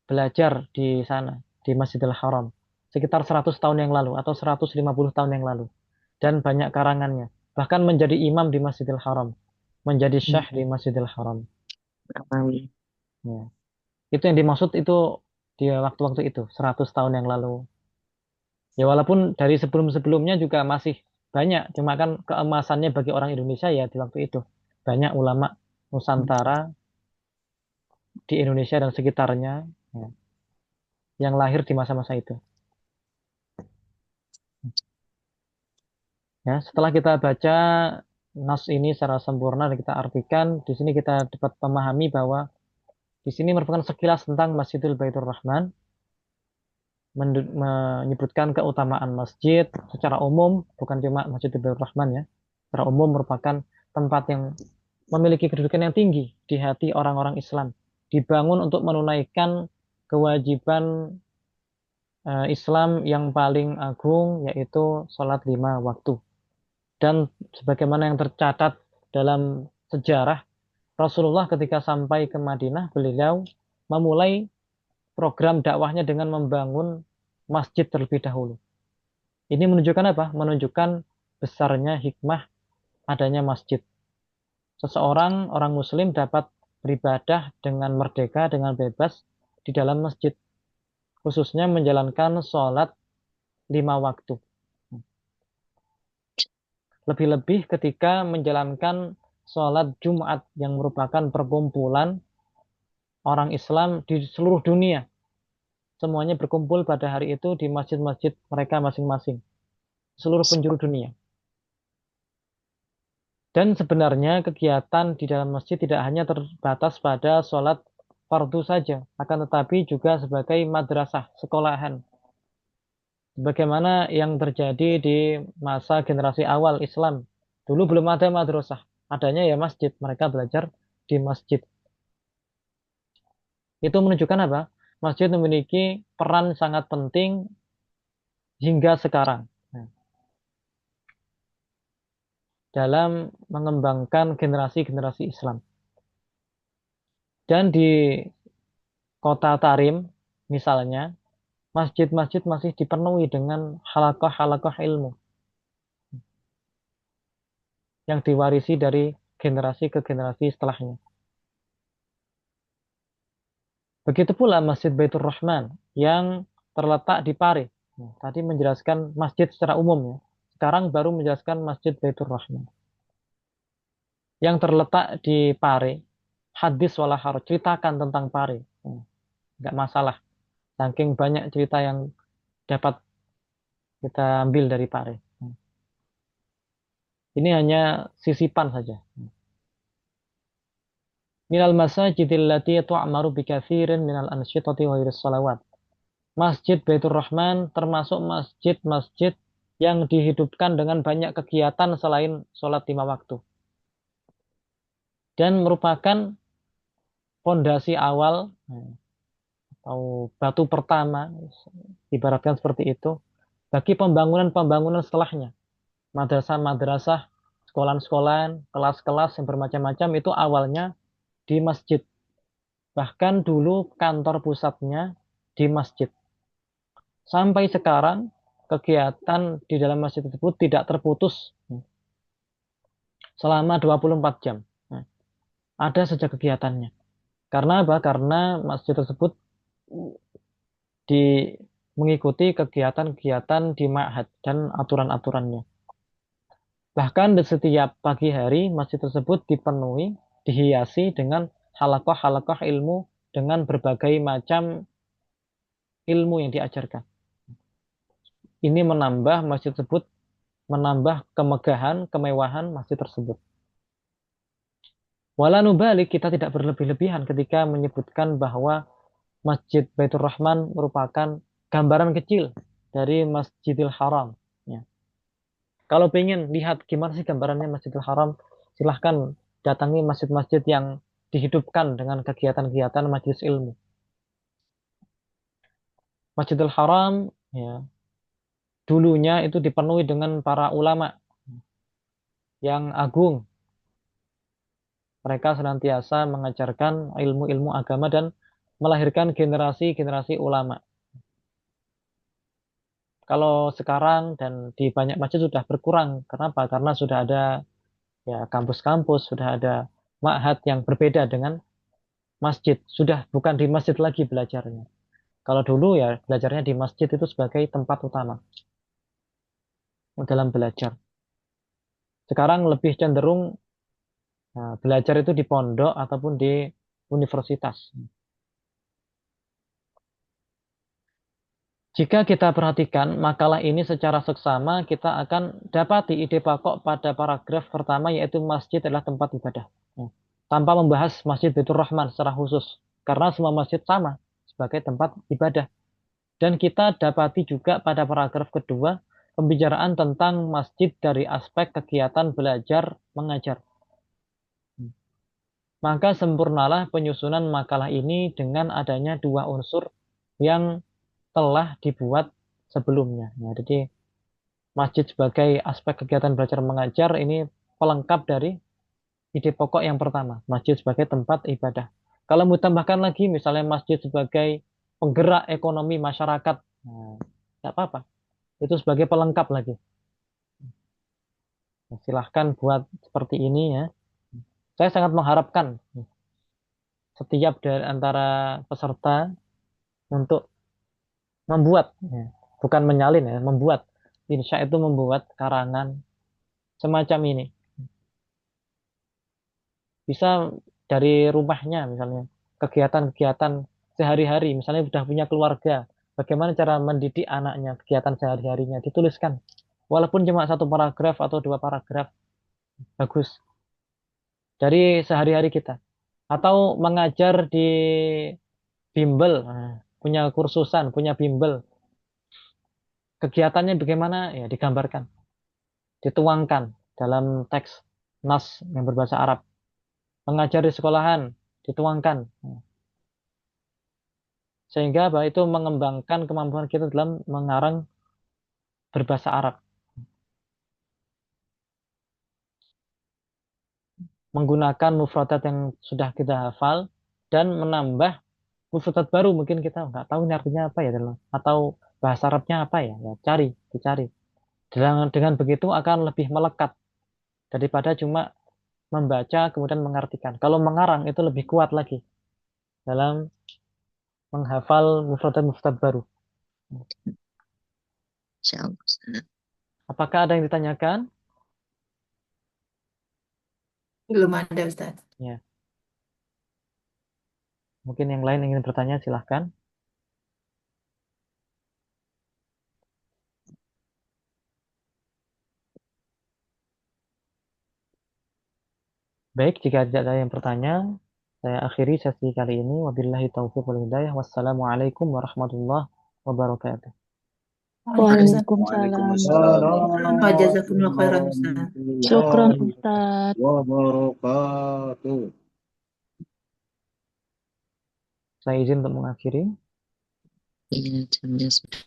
belajar di sana, di Masjidil Haram. Sekitar 100 tahun yang lalu atau 150 tahun yang lalu. Dan banyak karangannya. Bahkan menjadi imam di Masjidil Haram. Menjadi syekh di Masjidil Haram. Ya. Itu yang dimaksud itu di waktu-waktu itu, 100 tahun yang lalu. Ya walaupun dari sebelum-sebelumnya juga masih banyak, cuma kan keemasannya bagi orang Indonesia ya di waktu itu. Banyak ulama Nusantara di Indonesia dan sekitarnya. Ya. yang lahir di masa-masa itu. Ya, setelah kita baca nas ini secara sempurna dan kita artikan, di sini kita dapat memahami bahwa di sini merupakan sekilas tentang Masjidil Baitur Rahman, menyebutkan keutamaan masjid secara umum, bukan cuma Masjidil Baitur Rahman ya. Secara umum merupakan tempat yang memiliki kedudukan yang tinggi di hati orang-orang Islam, dibangun untuk menunaikan kewajiban Islam yang paling agung, yaitu sholat 5 waktu. Dan sebagaimana yang tercatat dalam sejarah, Rasulullah ketika sampai ke Madinah, beliau memulai program dakwahnya dengan membangun masjid terlebih dahulu. Ini menunjukkan apa? Menunjukkan besarnya hikmah adanya masjid. Seseorang, orang muslim dapat beribadah dengan merdeka, dengan bebas di dalam masjid. Khususnya menjalankan sholat 5 waktu. Lebih-lebih ketika menjalankan sholat Jumat yang merupakan perkumpulan orang Islam di seluruh dunia. Semuanya berkumpul pada hari itu di masjid-masjid mereka masing-masing. Seluruh penjuru dunia. Dan sebenarnya kegiatan di dalam masjid tidak hanya terbatas pada sholat fardu saja, akan tetapi juga sebagai madrasah, sekolahan. Bagaimana yang terjadi di masa generasi awal Islam. Dulu belum ada madrasah, adanya ya masjid. Mereka belajar di masjid. Itu menunjukkan apa? Masjid memiliki peran sangat penting hingga sekarang dalam mengembangkan generasi-generasi Islam. Dan di kota Tarim, misalnya, masjid-masjid masih dipenuhi dengan halaqah-halaqah ilmu yang diwarisi dari generasi ke generasi setelahnya. Begitu pula Masjid Baitur Rahman yang terletak di Pare. Tadi menjelaskan masjid secara umum ya. Sekarang baru menjelaskan Masjid Baitur Rahman. Yang terletak di Pare, hadis wala haraj, ceritakan tentang Pare. Enggak masalah. Saking banyak cerita yang dapat kita ambil dari Pare. Ini hanya sisipan saja. Minal masajidil lati tu'amaru bikatsirin minal ansyitati wa iris salawat. Masjid Baitur Rahman termasuk masjid-masjid yang dihidupkan dengan banyak kegiatan selain sholat 5 waktu. Dan merupakan fondasi awal atau batu pertama, ibaratkan seperti itu, bagi pembangunan-pembangunan setelahnya. Madrasah-madrasah, sekolah-sekolah, kelas-kelas yang bermacam-macam itu awalnya di masjid. Bahkan dulu kantor pusatnya di masjid. Sampai sekarang kegiatan di dalam masjid tersebut tidak terputus selama 24 jam. Ada saja kegiatannya. Karena apa? Karena masjid tersebut mengikuti kegiatan-kegiatan di ma'had dan aturan-aturannya. Bahkan di setiap pagi hari masjid tersebut dipenuhi, dihiasi dengan halaqah-halaqah ilmu dengan berbagai macam ilmu yang diajarkan. Ini menambah masjid tersebut, menambah kemegahan, kemewahan masjid tersebut. Wala nubalik, kita tidak berlebih-lebihan ketika menyebutkan bahwa Masjid Baitur Rahman merupakan gambaran kecil dari Masjidil Haram. Ya. Kalau pengen lihat gimana sih gambarannya Masjidil Haram, silahkan datangi masjid-masjid yang dihidupkan dengan kegiatan-kegiatan majelis ilmu. Masjidil Haram ya, dulunya itu dipenuhi dengan para ulama yang agung. Mereka senantiasa mengajarkan ilmu-ilmu agama dan melahirkan generasi-generasi ulama. Kalau sekarang dan di banyak masjid sudah berkurang. Kenapa? Karena sudah ada ya kampus-kampus, sudah ada ma'had yang berbeda dengan masjid. Sudah bukan di masjid lagi belajarnya. Kalau dulu ya belajarnya di masjid itu sebagai tempat utama dalam belajar. Sekarang lebih cenderung belajar itu di pondok ataupun di universitas. Jika kita perhatikan makalah ini secara seksama, kita akan dapati ide pokok pada paragraf pertama, yaitu masjid adalah tempat ibadah. Ya. Tanpa membahas Masjid Baitur Rahman secara khusus. Karena semua masjid sama sebagai tempat ibadah. Dan kita dapati juga pada paragraf kedua, pembicaraan tentang masjid dari aspek kegiatan belajar mengajar. Maka sempurnalah penyusunan makalah ini dengan adanya dua unsur yang telah dibuat sebelumnya. Ya, jadi masjid sebagai aspek kegiatan belajar mengajar ini pelengkap dari ide pokok yang pertama, masjid sebagai tempat ibadah. Kalau mau tambahkan lagi, misalnya masjid sebagai penggerak ekonomi masyarakat, nah, tidak apa-apa. Itu sebagai pelengkap lagi. Nah, silahkan buat seperti ini ya. Saya sangat mengharapkan setiap dari antara peserta untuk membuat, ya, bukan menyalin ya, membuat. Insya itu membuat karangan semacam ini. Bisa dari rumahnya misalnya, kegiatan-kegiatan sehari-hari, misalnya sudah punya keluarga, bagaimana cara mendidik anaknya, kegiatan sehari-harinya, dituliskan. Walaupun cuma satu paragraf atau dua paragraf, bagus. Dari sehari-hari kita. Atau mengajar di bimbel, punya kursusan, punya bimbel. Kegiatannya bagaimana? Ya digambarkan, dituangkan dalam teks nas yang berbahasa Arab. Mengajar di sekolahan, dituangkan. Sehingga bahwa itu mengembangkan kemampuan kita dalam mengarang berbahasa Arab. Menggunakan mufradat yang sudah kita hafal dan menambah mufradat baru, mungkin kita nggak tahu ini artinya apa ya, atau bahasa Arabnya apa ya, ya dicari. Dengan begitu akan lebih melekat daripada cuma membaca kemudian mengartikan. Kalau mengarang itu lebih kuat lagi dalam menghafal mufradat-mufradat baru. Insyaallah, Ustaz. Apakah ada yang ditanyakan? Belum ada, Ustaz. Ya. Mungkin yang lain ingin bertanya, silahkan. Baik, jika tidak ada yang bertanya, saya akhiri sesi kali ini. Wabillahi taufiq wal hidayah. Wassalamualaikum warahmatullahi wabarakatuh. Waalaikumsalam. Waalaikumsalam Wa jazakumullahu khairan, Ustaz. Syukron warahmatullahi Ustaz. wabarakatuh. Saya izin untuk mengakhiri. Iya, jamnya sudah.